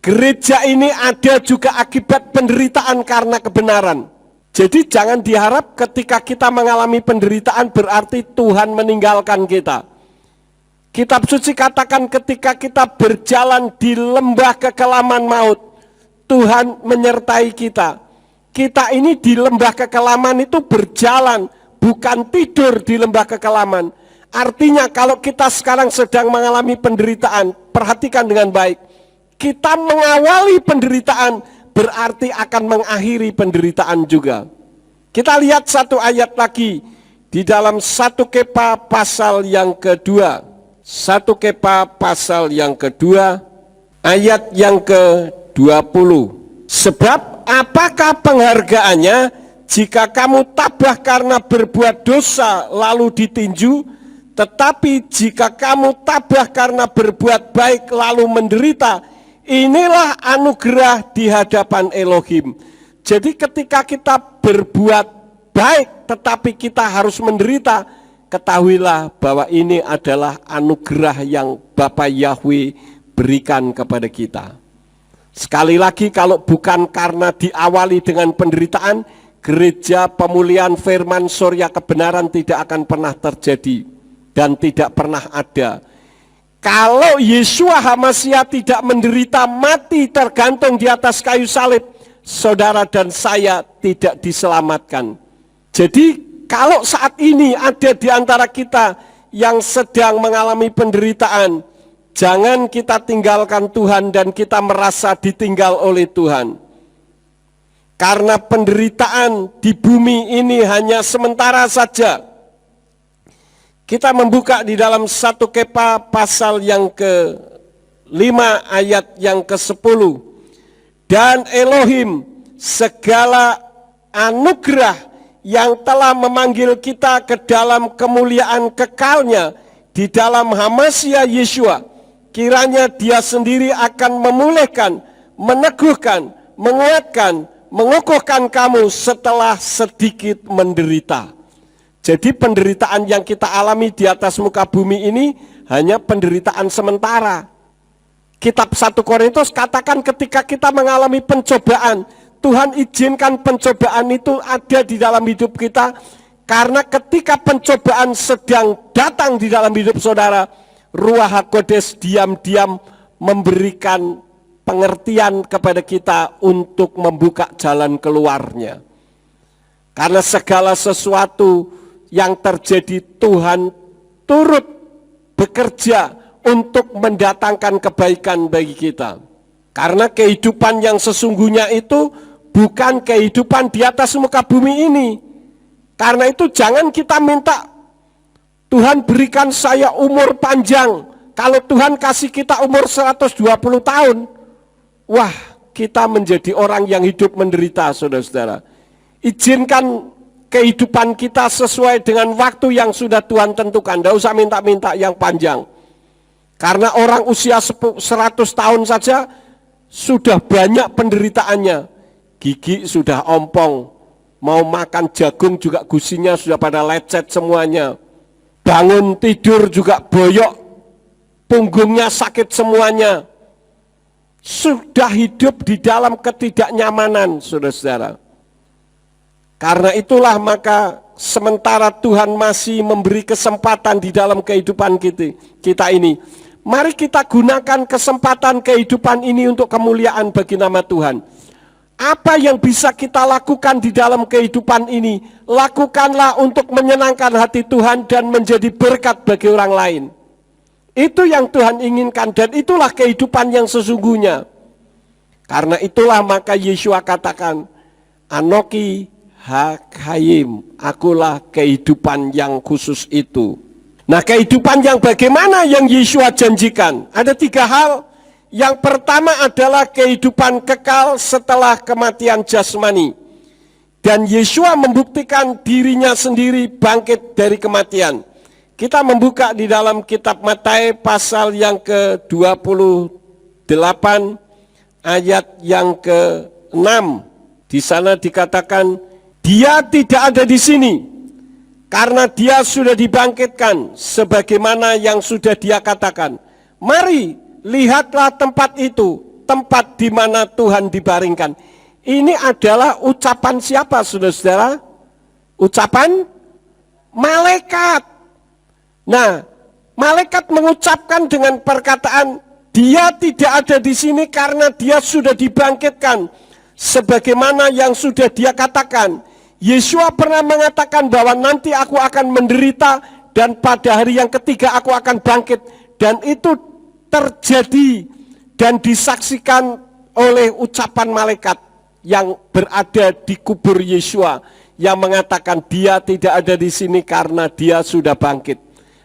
Gereja ini ada juga akibat penderitaan karena kebenaran. Jadi jangan diharap ketika kita mengalami penderitaan berarti Tuhan meninggalkan kita. Kitab suci katakan ketika kita berjalan di lembah kekelaman maut, Tuhan menyertai kita. Kita ini di lembah kekelaman itu berjalan, bukan tidur di lembah kekelaman. Artinya kalau kita sekarang sedang mengalami penderitaan, perhatikan dengan baik. Kita mengawali penderitaan berarti akan mengakhiri penderitaan juga. Kita lihat satu ayat lagi di dalam 1 Kepa pasal yang kedua. 1 Kepa pasal yang kedua ayat yang ke-20. Sebab apakah penghargaannya jika kamu tabah karena berbuat dosa lalu ditinju, tetapi jika kamu tabah karena berbuat baik lalu menderita, inilah anugerah di hadapan Elohim. Jadi ketika kita berbuat baik tetapi kita harus menderita, ketahuilah bahwa ini adalah anugerah yang Bapa Yahweh berikan kepada kita. Sekali lagi, kalau bukan karena diawali dengan penderitaan, gereja pemulihan firman surya kebenaran tidak akan pernah terjadi dan tidak pernah ada. Kalau Yeshua Hamasia tidak menderita mati tergantung di atas kayu salib, saudara dan saya tidak diselamatkan. Jadi kalau saat ini ada di antara kita yang sedang mengalami penderitaan, jangan kita tinggalkan Tuhan dan kita merasa ditinggal oleh Tuhan. Karena penderitaan di bumi ini hanya sementara saja. Kita membuka di dalam 1 Kepa pasal yang ke-5 ayat yang ke-10. Dan Elohim segala anugerah yang telah memanggil kita ke dalam kemuliaan kekalnya di dalam Hamasia Yeshua, kiranya dia sendiri akan memulihkan, meneguhkan, menguatkan, mengukuhkan kamu setelah sedikit menderita. Jadi penderitaan yang kita alami di atas muka bumi ini hanya penderitaan sementara. Kitab 1 Korintus katakan ketika kita mengalami pencobaan, Tuhan izinkan pencobaan itu ada di dalam hidup kita. Karena ketika pencobaan sedang datang di dalam hidup saudara, Ruach HaKodes diam-diam memberikan pengertian kepada kita untuk membuka jalan keluarnya. Karena segala sesuatu yang terjadi, Tuhan turut bekerja untuk mendatangkan kebaikan bagi kita. Karena kehidupan yang sesungguhnya itu bukan kehidupan di atas muka bumi ini. Karena itu jangan kita minta, Tuhan berikan saya umur panjang. Kalau Tuhan kasih kita umur 120 tahun, wah, kita menjadi orang yang hidup menderita, saudara-saudara. Izinkan kehidupan kita sesuai dengan waktu yang sudah Tuhan tentukan. Tidak usah minta-minta yang panjang. Karena orang usia 100 tahun saja sudah banyak penderitaannya. Gigi sudah ompong, mau makan jagung juga gusinya sudah pada lecet semuanya. Bangun tidur juga boyok, punggungnya sakit semuanya. Sudah hidup di dalam ketidaknyamanan, saudara-saudara. Karena itulah maka sementara Tuhan masih memberi kesempatan di dalam kehidupan kita ini, mari kita gunakan kesempatan kehidupan ini untuk kemuliaan bagi nama Tuhan. Apa yang bisa kita lakukan di dalam kehidupan ini, lakukanlah untuk menyenangkan hati Tuhan dan menjadi berkat bagi orang lain. Itu yang Tuhan inginkan dan itulah kehidupan yang sesungguhnya. Karena itulah maka Yeshua katakan, Anoki Hakayim, akulah kehidupan yang khusus itu. Nah, kehidupan yang bagaimana yang Yeshua janjikan? Ada 3 hal. Yang pertama adalah kehidupan kekal setelah kematian jasmani. Dan Yeshua membuktikan dirinya sendiri bangkit dari kematian. Kita membuka di dalam kitab Matius pasal yang ke-28 ayat yang ke-6. Di sana dikatakan, dia tidak ada di sini karena dia sudah dibangkitkan sebagaimana yang sudah dia katakan. Mari lihatlah tempat itu, tempat di mana Tuhan dibaringkan. Ini adalah ucapan siapa, saudara-saudara? Ucapan malaikat. Nah, malaikat mengucapkan dengan perkataan, dia tidak ada di sini karena dia sudah dibangkitkan. Sebagaimana yang sudah dia katakan. Yeshua pernah mengatakan bahwa nanti aku akan menderita dan pada hari yang ketiga aku akan bangkit. Dan itu terjadi dan disaksikan oleh ucapan malaikat yang berada di kubur Yeshua yang mengatakan dia tidak ada di sini karena dia sudah bangkit.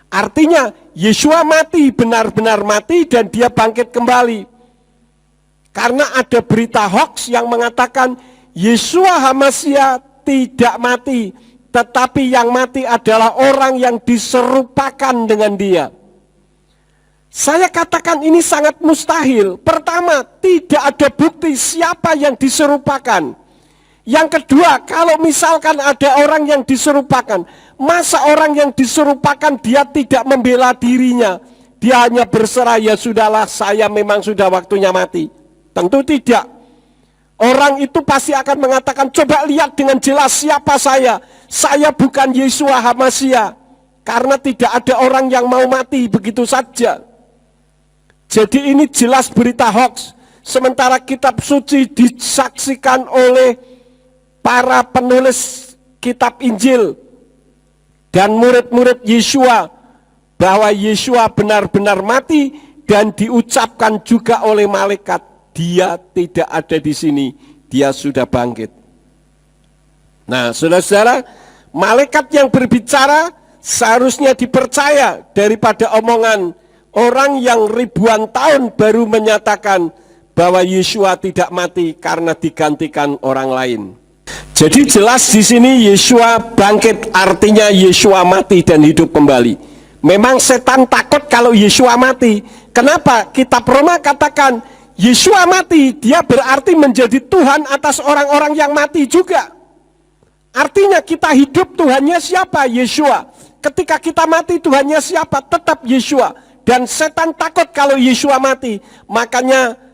Artinya Yeshua mati, benar-benar mati dan dia bangkit kembali. Karena ada berita hoax yang mengatakan Yeshua HaMashiach tidak mati, tetapi yang mati adalah orang yang diserupakan dengan dia. Saya katakan ini sangat mustahil. Pertama, tidak ada bukti siapa yang diserupakan. Yang kedua, kalau misalkan ada orang yang diserupakan, masa orang yang diserupakan dia tidak membela dirinya? Dia hanya berserah, ya sudahlah, saya memang sudah waktunya mati. Tentu tidak. Orang itu pasti akan mengatakan, coba lihat dengan jelas siapa saya. Saya bukan Yeshua HaMashiach. Karena tidak ada orang yang mau mati begitu saja. Jadi ini jelas berita hoax. Sementara kitab suci disaksikan oleh para penulis kitab Injil dan murid-murid Yeshua bahwa Yeshua benar-benar mati dan diucapkan juga oleh malaikat, dia tidak ada di sini, dia sudah bangkit. Nah, saudara-saudara, malaikat yang berbicara seharusnya dipercaya daripada omongan orang yang ribuan tahun baru menyatakan bahwa Yeshua tidak mati karena digantikan orang lain. Jadi jelas di sini Yeshua bangkit, artinya Yeshua mati dan hidup kembali. Memang setan takut kalau Yeshua mati. Kenapa? Kitab Roma katakan Yeshua mati, dia berarti menjadi Tuhan atas orang-orang yang mati juga. Artinya kita hidup Tuhannya siapa? Yeshua. Ketika kita mati Tuhannya siapa? Tetap Yeshua. Dan setan takut kalau Yeshua mati. Makanya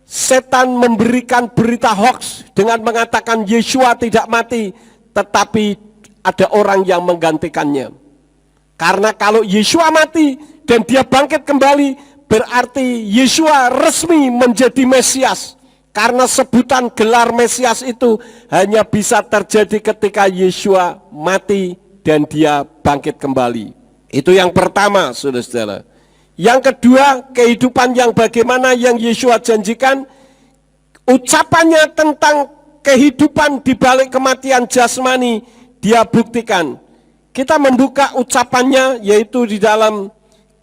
setan memberikan berita hoax dengan mengatakan Yeshua tidak mati, tetapi ada orang yang menggantikannya. Karena kalau Yeshua mati dan dia bangkit kembali, berarti Yeshua resmi menjadi Mesias. Karena sebutan gelar Mesias itu hanya bisa terjadi ketika Yeshua mati dan dia bangkit kembali. Itu yang pertama, saudara-saudara. Yang kedua, kehidupan yang bagaimana yang Yeshua janjikan, ucapannya tentang kehidupan di balik kematian jasmani, dia buktikan. Kita membuka ucapannya yaitu di dalam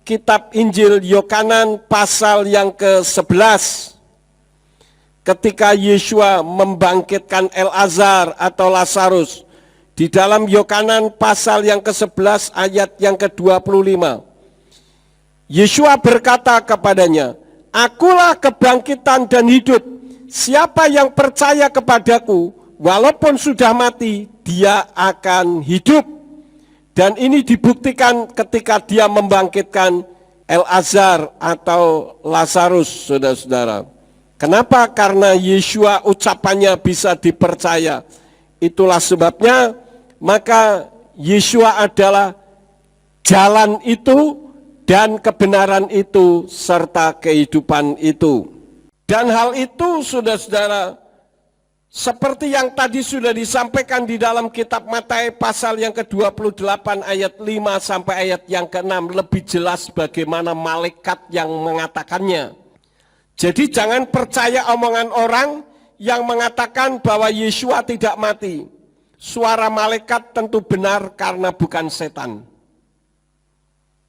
kitab Injil Yohanes pasal yang ke-11. Ketika Yeshua membangkitkan Elazar atau Lazarus, di dalam Yohanes pasal yang ke-11 ayat yang ke-25. Yeshua berkata kepadanya, "Akulah kebangkitan dan hidup. Siapa yang percaya kepadaku, walaupun sudah mati, dia akan hidup." Dan ini dibuktikan ketika dia membangkitkan Elazar atau Lazarus, saudara-saudara. Kenapa? Karena Yeshua ucapannya bisa dipercaya. Itulah sebabnya maka Yeshua adalah jalan itu dan kebenaran itu serta kehidupan itu. Dan hal itu, saudara-saudara, seperti yang tadi sudah disampaikan di dalam kitab Matius pasal yang ke-28 ayat 5 sampai ayat yang ke-6, lebih jelas bagaimana malaikat yang mengatakannya. Jadi jangan percaya omongan orang yang mengatakan bahwa Yeshua tidak mati. Suara malaikat tentu benar karena bukan setan.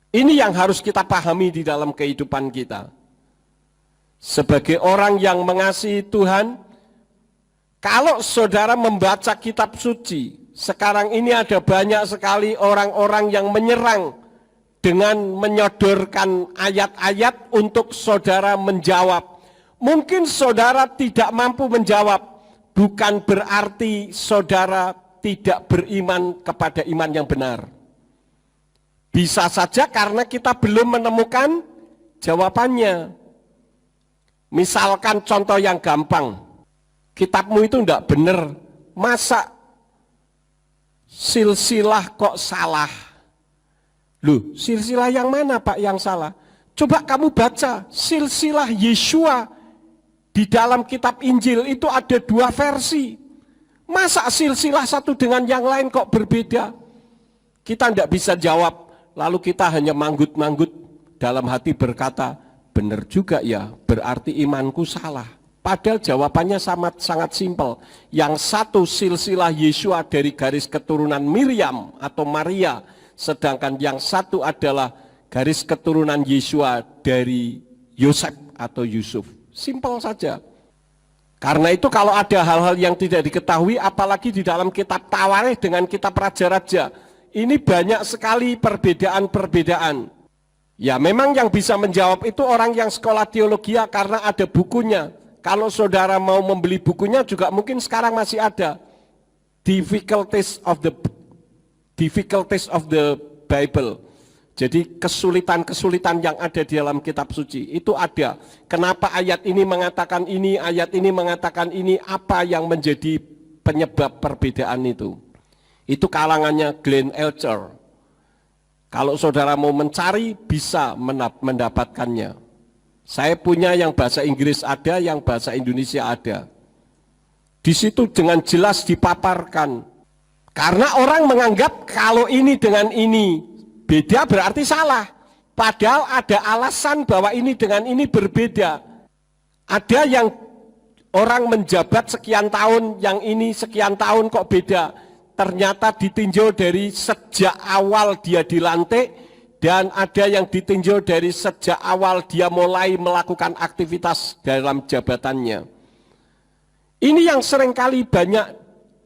Ini yang harus kita pahami di dalam kehidupan kita. Sebagai orang yang mengasihi Tuhan, kalau saudara membaca kitab suci, sekarang ini ada banyak sekali orang-orang yang menyerang dengan menyodorkan ayat-ayat untuk saudara menjawab. Mungkin saudara tidak mampu menjawab, bukan berarti saudara tidak beriman kepada iman yang benar. Bisa saja karena kita belum menemukan jawabannya. Misalkan contoh yang gampang, kitabmu itu enggak benar, masa silsilah kok salah? Loh, silsilah yang mana Pak yang salah? Coba kamu baca silsilah Yeshua di dalam kitab Injil itu ada 2 versi. Masa silsilah satu dengan yang lain kok berbeda? Kita tidak bisa jawab, lalu kita hanya manggut-manggut dalam hati berkata, benar juga ya, berarti imanku salah. Padahal jawabannya sangat simpel. Yang satu silsilah Yeshua dari garis keturunan Miriam atau Maria, sedangkan yang satu adalah garis keturunan Yeshua dari Yosef atau Yusuf. Simpel saja. Karena itu kalau ada hal-hal yang tidak diketahui, apalagi di dalam kitab Tawarikh dengan kitab Raja-Raja, ini banyak sekali perbedaan-perbedaan. Ya memang yang bisa menjawab itu orang yang sekolah teologi karena ada bukunya. Kalau saudara mau membeli bukunya juga mungkin sekarang masih ada. Difficulties of the Bible. Jadi kesulitan-kesulitan yang ada di dalam kitab suci itu ada. Kenapa ayat ini mengatakan ini, ayat ini mengatakan ini, apa yang menjadi penyebab perbedaan itu? Itu kalangannya Glenn Elcher. Kalau saudara mau mencari bisa mendapatkannya. Saya punya yang bahasa Inggris ada, yang bahasa Indonesia ada. Di situ dengan jelas dipaparkan. Karena orang menganggap kalau ini dengan ini beda berarti salah. Padahal ada alasan bahwa ini dengan ini berbeda. Ada yang orang menjabat sekian tahun, yang ini sekian tahun kok beda. Ternyata ditinjau dari sejak awal dia dilantik, dan ada yang ditinjau dari sejak awal dia mulai melakukan aktivitas dalam jabatannya. Ini yang seringkali banyak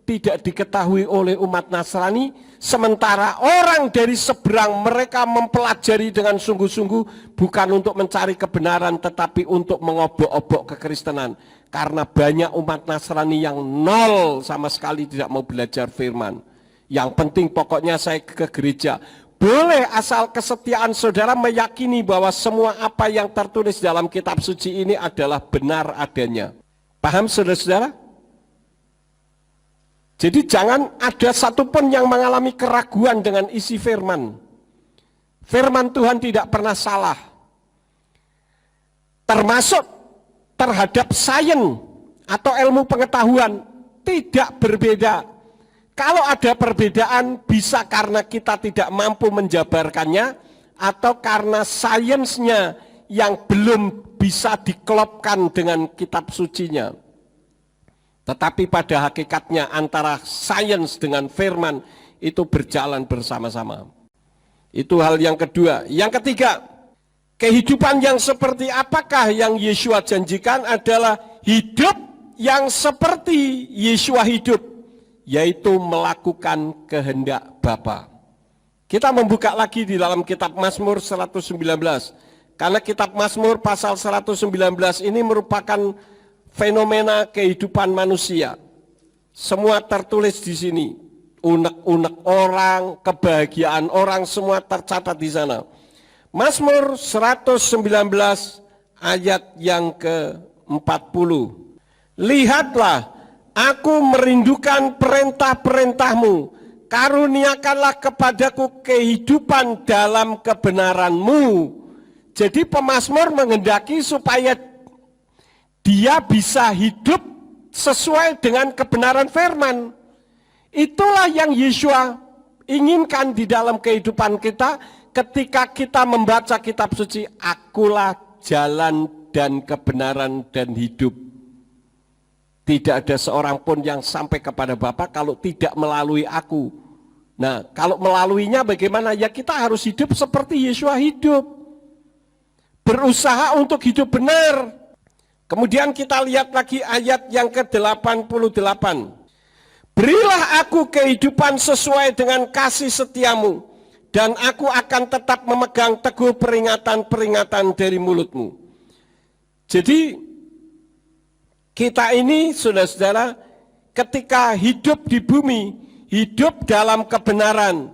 tidak diketahui oleh umat Nasrani, sementara orang dari seberang mereka mempelajari dengan sungguh-sungguh bukan untuk mencari kebenaran tetapi untuk mengobok-obok kekristenan. Karena banyak umat Nasrani yang nol sama sekali tidak mau belajar firman. Yang penting pokoknya saya ke gereja. Boleh asal kesetiaan saudara meyakini bahwa semua apa yang tertulis dalam kitab suci ini adalah benar adanya. Paham saudara-saudara? Jadi jangan ada satupun yang mengalami keraguan dengan isi firman. Firman Tuhan tidak pernah salah. Termasuk terhadap sains atau ilmu pengetahuan tidak berbeda. Kalau ada perbedaan bisa karena kita tidak mampu menjabarkannya atau karena sainsnya yang belum bisa diklopkan dengan kitab sucinya. Tetapi pada hakikatnya antara sains dengan firman itu berjalan bersama-sama. Itu hal yang kedua. Yang ketiga, kehidupan yang seperti apakah yang Yeshua janjikan adalah hidup yang seperti Yeshua hidup, yaitu melakukan kehendak Bapa. Kita membuka lagi di dalam kitab Mazmur 119. Karena kitab Mazmur pasal 119 ini merupakan fenomena kehidupan manusia. Semua tertulis di sini. Unek-unek orang, kebahagiaan orang, semua tercatat di sana. Mazmur 119 ayat yang ke-40. Lihatlah, aku merindukan perintah-perintahmu. Karuniakanlah kepadaku kehidupan dalam kebenaran-Mu. Jadi pemazmur menghendaki supaya dia bisa hidup sesuai dengan kebenaran firman. Itulah yang Yeshua inginkan di dalam kehidupan kita ketika kita membaca kitab suci. Akulah jalan dan kebenaran dan hidup. Tidak ada seorang pun yang sampai kepada Bapa kalau tidak melalui aku. Nah, kalau melaluinya bagaimana? Ya kita harus hidup seperti Yeshua hidup. Berusaha untuk hidup benar. Kemudian kita lihat lagi ayat yang ke-88. Berilah aku kehidupan sesuai dengan kasih setiamu, dan aku akan tetap memegang teguh peringatan-peringatan dari mulutmu. Jadi kita ini saudara-saudara ketika hidup di bumi, hidup dalam kebenaran.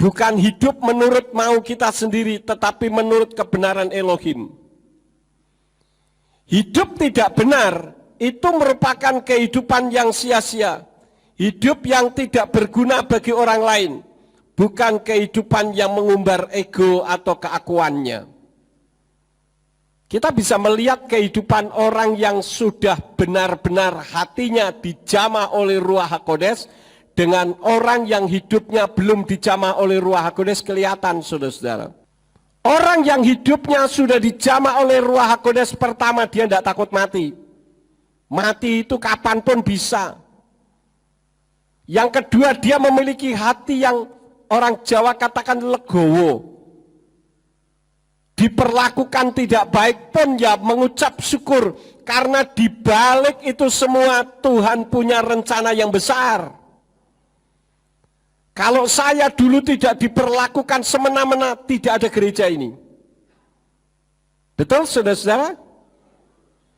Bukan hidup menurut mau kita sendiri, tetapi menurut kebenaran Elohim. Hidup tidak benar, itu merupakan kehidupan yang sia-sia. Hidup yang tidak berguna bagi orang lain. Bukan kehidupan yang mengumbar ego atau keakuannya. Kita bisa melihat kehidupan orang yang sudah benar-benar hatinya dijamah oleh Ruach HaKodes dengan orang yang hidupnya belum dijamah oleh Ruach HaKodes kelihatan, saudara-saudara. Orang yang hidupnya sudah dijamah oleh Ruach HaKodes, pertama dia tidak takut mati. Mati itu kapanpun bisa. Yang kedua dia memiliki hati yang orang Jawa katakan legowo. Diperlakukan tidak baik pun ya mengucap syukur. Karena dibalik itu semua Tuhan punya rencana yang besar. Kalau saya dulu tidak diperlakukan semena-mena, tidak ada gereja ini. Betul, saudara-saudara?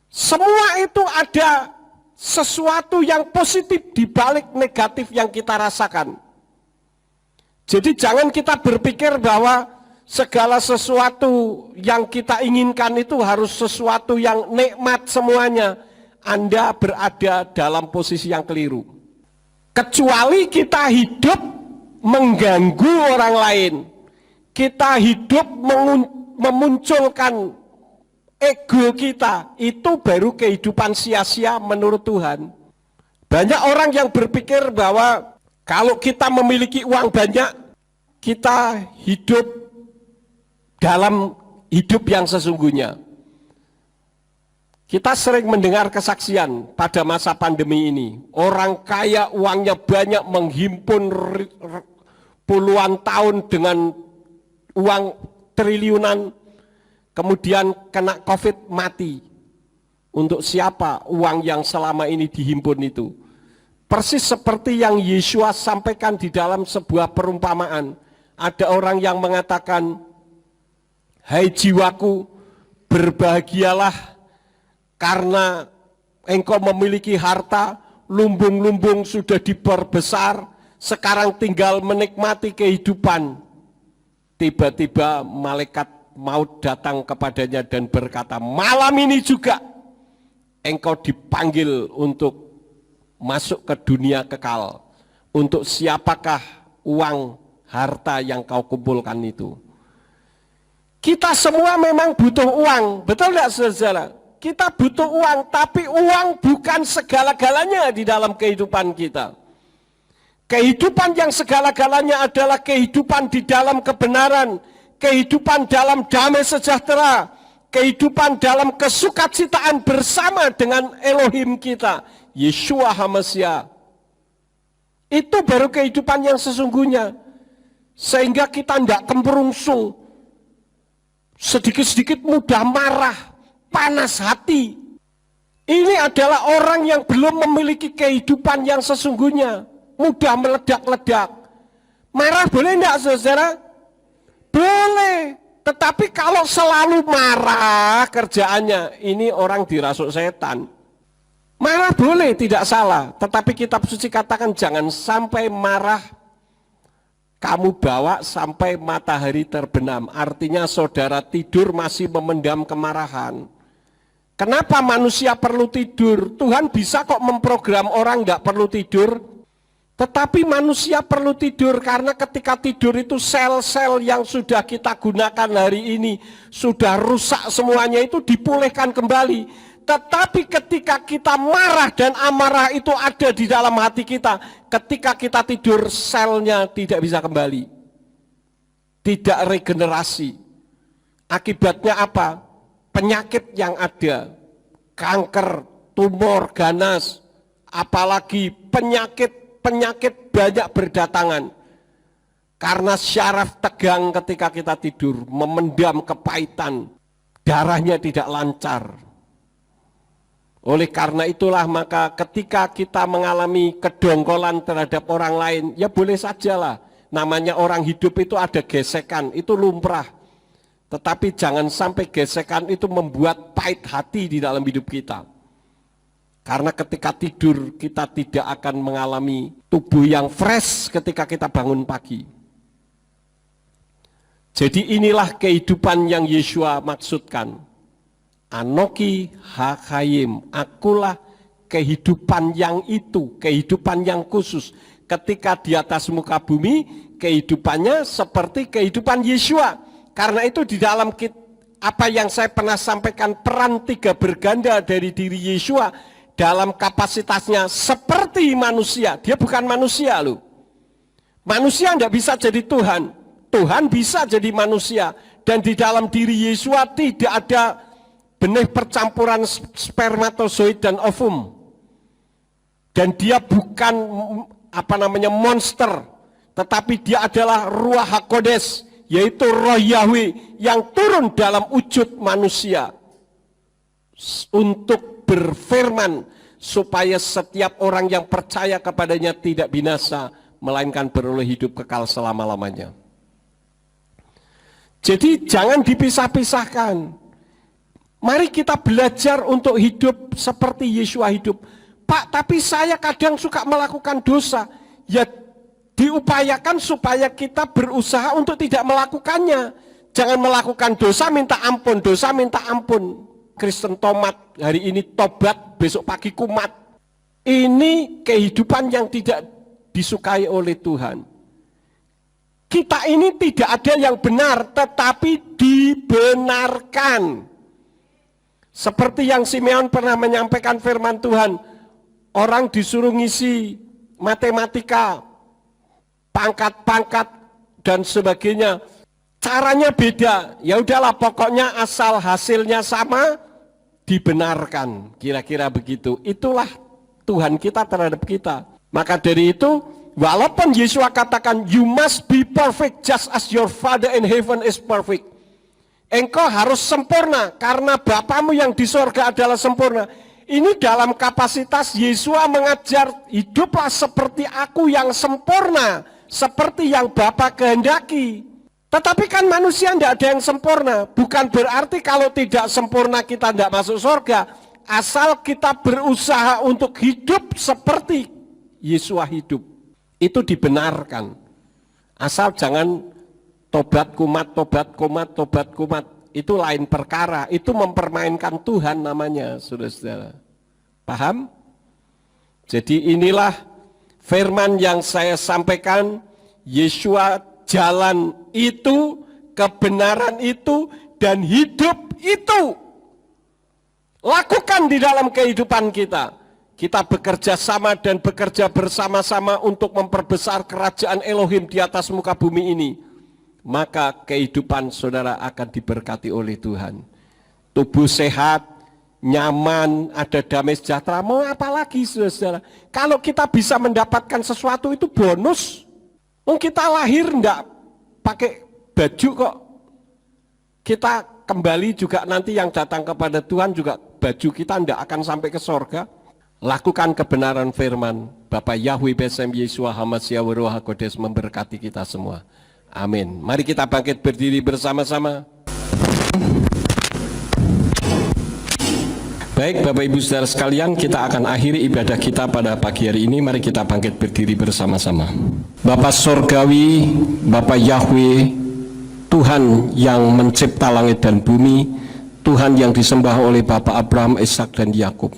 Semua itu ada sesuatu yang positif di balik negatif yang kita rasakan. Jadi jangan kita berpikir bahwa segala sesuatu yang kita inginkan itu harus sesuatu yang nikmat semuanya. Anda berada dalam posisi yang keliru. Kecuali kita hidup mengganggu orang lain, kita hidup memunculkan ego kita, itu baru kehidupan sia-sia menurut Tuhan. Banyak orang yang berpikir bahwa kalau kita memiliki uang banyak, kita hidup dalam hidup yang sesungguhnya. Kita sering mendengar kesaksian pada masa pandemi ini. Orang kaya uangnya banyak menghimpun puluhan tahun dengan uang triliunan, kemudian kena COVID mati. Untuk siapa uang yang selama ini dihimpun itu? Persis seperti yang Yeshua sampaikan di dalam sebuah perumpamaan. Ada orang yang mengatakan, hai jiwaku, berbahagialah karena engkau memiliki harta, lumbung-lumbung sudah diperbesar, sekarang tinggal menikmati kehidupan. Tiba-tiba malaikat maut datang kepadanya dan berkata, malam ini juga engkau dipanggil untuk masuk ke dunia kekal. Untuk siapakah uang harta yang kau kumpulkan itu. Kita semua memang butuh uang, betul tidak saudara? Kita butuh uang, tapi uang bukan segala-galanya di dalam kehidupan kita. Kehidupan yang segala-galanya adalah kehidupan di dalam kebenaran, kehidupan dalam damai sejahtera, kehidupan dalam kesukacitaan bersama dengan Elohim kita, Yeshua HaMashiach. Itu baru kehidupan yang sesungguhnya. Sehingga kita tidak kemperungsung, sedikit-sedikit mudah marah, panas hati. Ini adalah orang yang belum memiliki kehidupan yang sesungguhnya, mudah meledak-ledak. Marah boleh tidak saudara? Boleh. Tetapi kalau selalu marah kerjaannya, ini orang dirasuk setan. Marah boleh, tidak salah. Tetapi kitab suci katakan jangan sampai marah kamu bawa sampai matahari terbenam. Artinya saudara tidur masih memendam kemarahan. Kenapa manusia perlu tidur? Tuhan bisa kok memprogram orang nggak perlu tidur. Tetapi manusia perlu tidur karena ketika tidur itu sel-sel yang sudah kita gunakan hari ini sudah rusak semuanya itu dipulihkan kembali. Tetapi ketika kita marah dan amarah itu ada di dalam hati kita, ketika kita tidur selnya tidak bisa kembali. Tidak regenerasi. Akibatnya apa? Penyakit yang ada, kanker, tumor, ganas, apalagi penyakit banyak berdatangan. Karena syaraf tegang ketika kita tidur, memendam kepahitan, darahnya tidak lancar. Oleh karena itulah maka ketika kita mengalami kedongkolan terhadap orang lain, ya boleh sajalah. Namanya orang hidup itu ada gesekan, itu lumrah. Tetapi jangan sampai gesekan itu membuat pahit hati di dalam hidup kita. Karena ketika tidur kita tidak akan mengalami tubuh yang fresh ketika kita bangun pagi. Jadi inilah kehidupan yang Yeshua maksudkan. Anoki hakayim, akulah kehidupan yang itu, kehidupan yang khusus. Ketika di atas muka bumi, kehidupannya seperti kehidupan Yeshua. Karena itu di dalam apa yang saya pernah sampaikan, peran tiga berganda dari diri Yeshua dalam kapasitasnya seperti manusia. Dia bukan manusia loh. Manusia tidak bisa jadi Tuhan. Tuhan bisa jadi manusia. Dan di dalam diri Yeshua tidak ada benih percampuran spermatozoid dan ovum. Dan dia bukan monster, tetapi dia adalah Ruach HaKodes, yaitu Roh Yahweh yang turun dalam wujud manusia untuk berfirman supaya setiap orang yang percaya kepadanya tidak binasa, melainkan beroleh hidup kekal selama-lamanya. Jadi jangan dipisah-pisahkan. Mari kita belajar untuk hidup seperti Yeshua hidup. Pak, tapi saya kadang suka melakukan dosa. Ya diupayakan supaya kita berusaha untuk tidak melakukannya. Jangan melakukan dosa minta ampun, dosa minta ampun. Kristen tomat, hari ini tobat, besok pagi kumat. Ini kehidupan yang tidak disukai oleh Tuhan. Kita ini tidak ada yang benar, tetapi dibenarkan. Seperti yang Simeon pernah menyampaikan firman Tuhan, orang disuruh ngisi matematika, pangkat-pangkat dan sebagainya. Caranya beda, ya udahlah pokoknya asal hasilnya sama, dibenarkan. Kira-kira begitu. Itulah Tuhan kita terhadap kita. Maka dari itu, walaupun Yesus katakan, you must be perfect just as your Father in heaven is perfect. Engkau harus sempurna karena Bapamu yang di sorga adalah sempurna. Ini dalam kapasitas Yeshua mengajar, hiduplah seperti aku yang sempurna, seperti yang Bapa kehendaki. Tetapi kan manusia tidak ada yang sempurna. Bukan berarti kalau tidak sempurna kita tidak masuk sorga. Asal kita berusaha untuk hidup seperti Yeshua hidup. Itu dibenarkan. Asal jangan tobat kumat, tobat kumat, tobat kumat. Itu lain perkara. Itu mempermainkan Tuhan namanya, saudara-saudara. Paham? Jadi inilah firman yang saya sampaikan. Yeshua jalan itu, kebenaran itu, dan hidup itu. Lakukan di dalam kehidupan kita. Kita bekerja sama dan bekerja bersama-sama untuk memperbesar kerajaan Elohim di atas muka bumi ini. Maka kehidupan saudara akan diberkati oleh Tuhan. Tubuh sehat, nyaman, ada damai sejahtera. Mau apa lagi saudara? Kalau kita bisa mendapatkan sesuatu itu bonus. Kita lahir enggak pakai baju kok. Kita kembali juga nanti yang datang kepada Tuhan juga baju kita enggak akan sampai ke sorga. Lakukan kebenaran firman. Bapak Yahweh Besem Yeshua Hamasya Roh HaKodes memberkati kita semua. Amin. Mari kita bangkit berdiri bersama-sama. Baik Bapak Ibu Saudara sekalian, kita akan akhiri ibadah kita pada pagi hari ini. Mari kita bangkit berdiri bersama-sama. Bapa Sorgawi, Bapa Yahweh, Tuhan yang mencipta langit dan bumi, Tuhan yang disembah oleh Bapak Abraham, Ishak dan Yakub.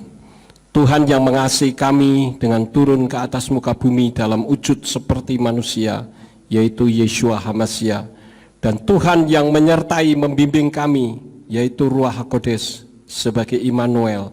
Tuhan yang mengasihi kami dengan turun ke atas muka bumi dalam wujud seperti manusia, yaitu Yeshua Hamasya, dan Tuhan yang menyertai membimbing kami, yaitu Ruach HaKodes sebagai Immanuel.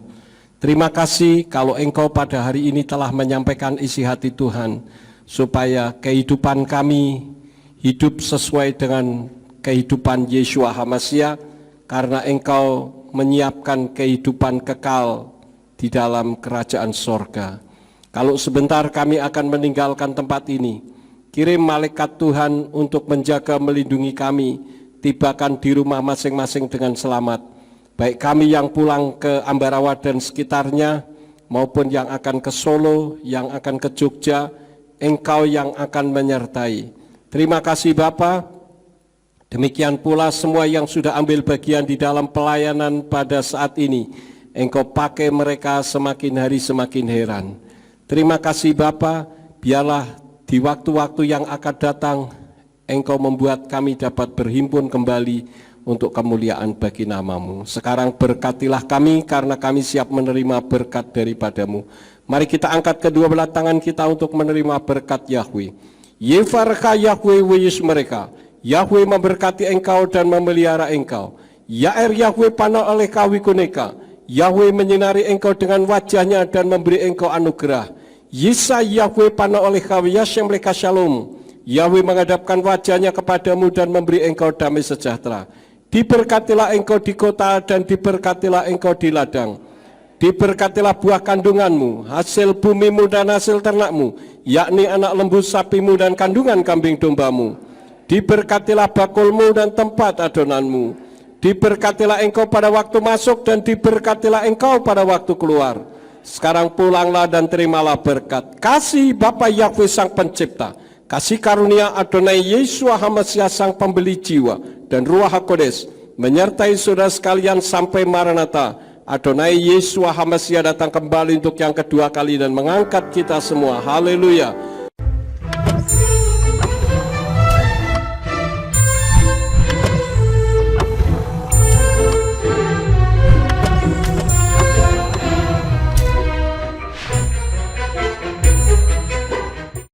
Terima kasih kalau Engkau pada hari ini telah menyampaikan isi hati Tuhan, supaya kehidupan kami hidup sesuai dengan kehidupan Yeshua Hamasya, karena Engkau menyiapkan kehidupan kekal di dalam kerajaan sorga. Kalau sebentar kami akan meninggalkan tempat ini, kirim malaikat Tuhan untuk menjaga melindungi kami, tibakan di rumah masing-masing dengan selamat. Baik kami yang pulang ke Ambarawa dan sekitarnya, maupun yang akan ke Solo, yang akan ke Jogja, Engkau yang akan menyertai. Terima kasih Bapa. Demikian pula semua yang sudah ambil bagian di dalam pelayanan pada saat ini, Engkau pakai mereka semakin hari semakin heran. Terima kasih Bapa, biarlah di waktu-waktu yang akan datang, Engkau membuat kami dapat berhimpun kembali untuk kemuliaan bagi nama-Mu. Sekarang berkatilah kami, karena kami siap menerima berkat daripada-Mu. Mari kita angkat kedua belah tangan kita untuk menerima berkat Yahweh. Yefarka Yahweh weyus mereka. Yahweh memberkati engkau dan memelihara engkau. Yair Yahweh panah oleh kawikuneka. Yahweh menyinari engkau dengan wajahnya dan memberi engkau anugerah. Yisa Yahweh panah oleh kawi Yashem leka shalom. Yahweh menghadapkan wajahnya kepadamu dan memberi engkau damai sejahtera. Diberkatilah engkau di kota dan diberkatilah engkau di ladang. Diberkatilah buah kandunganmu, hasil bumimu dan hasil ternakmu, yakni anak lembu sapimu dan kandungan kambing dombamu. Diberkatilah bakulmu dan tempat adonanmu. Diberkatilah engkau pada waktu masuk dan diberkatilah engkau pada waktu keluar. Sekarang pulanglah dan terimalah berkat. Kasih Bapa Yahweh Sang Pencipta, kasih karunia Adonai Yeshua Hamasya Sang Pembeli jiwa, dan Ruach HaKodes menyertai saudara sekalian sampai Maranatha. Adonai Yeshua Hamasya datang kembali untuk yang kedua kali dan mengangkat kita semua. Haleluya.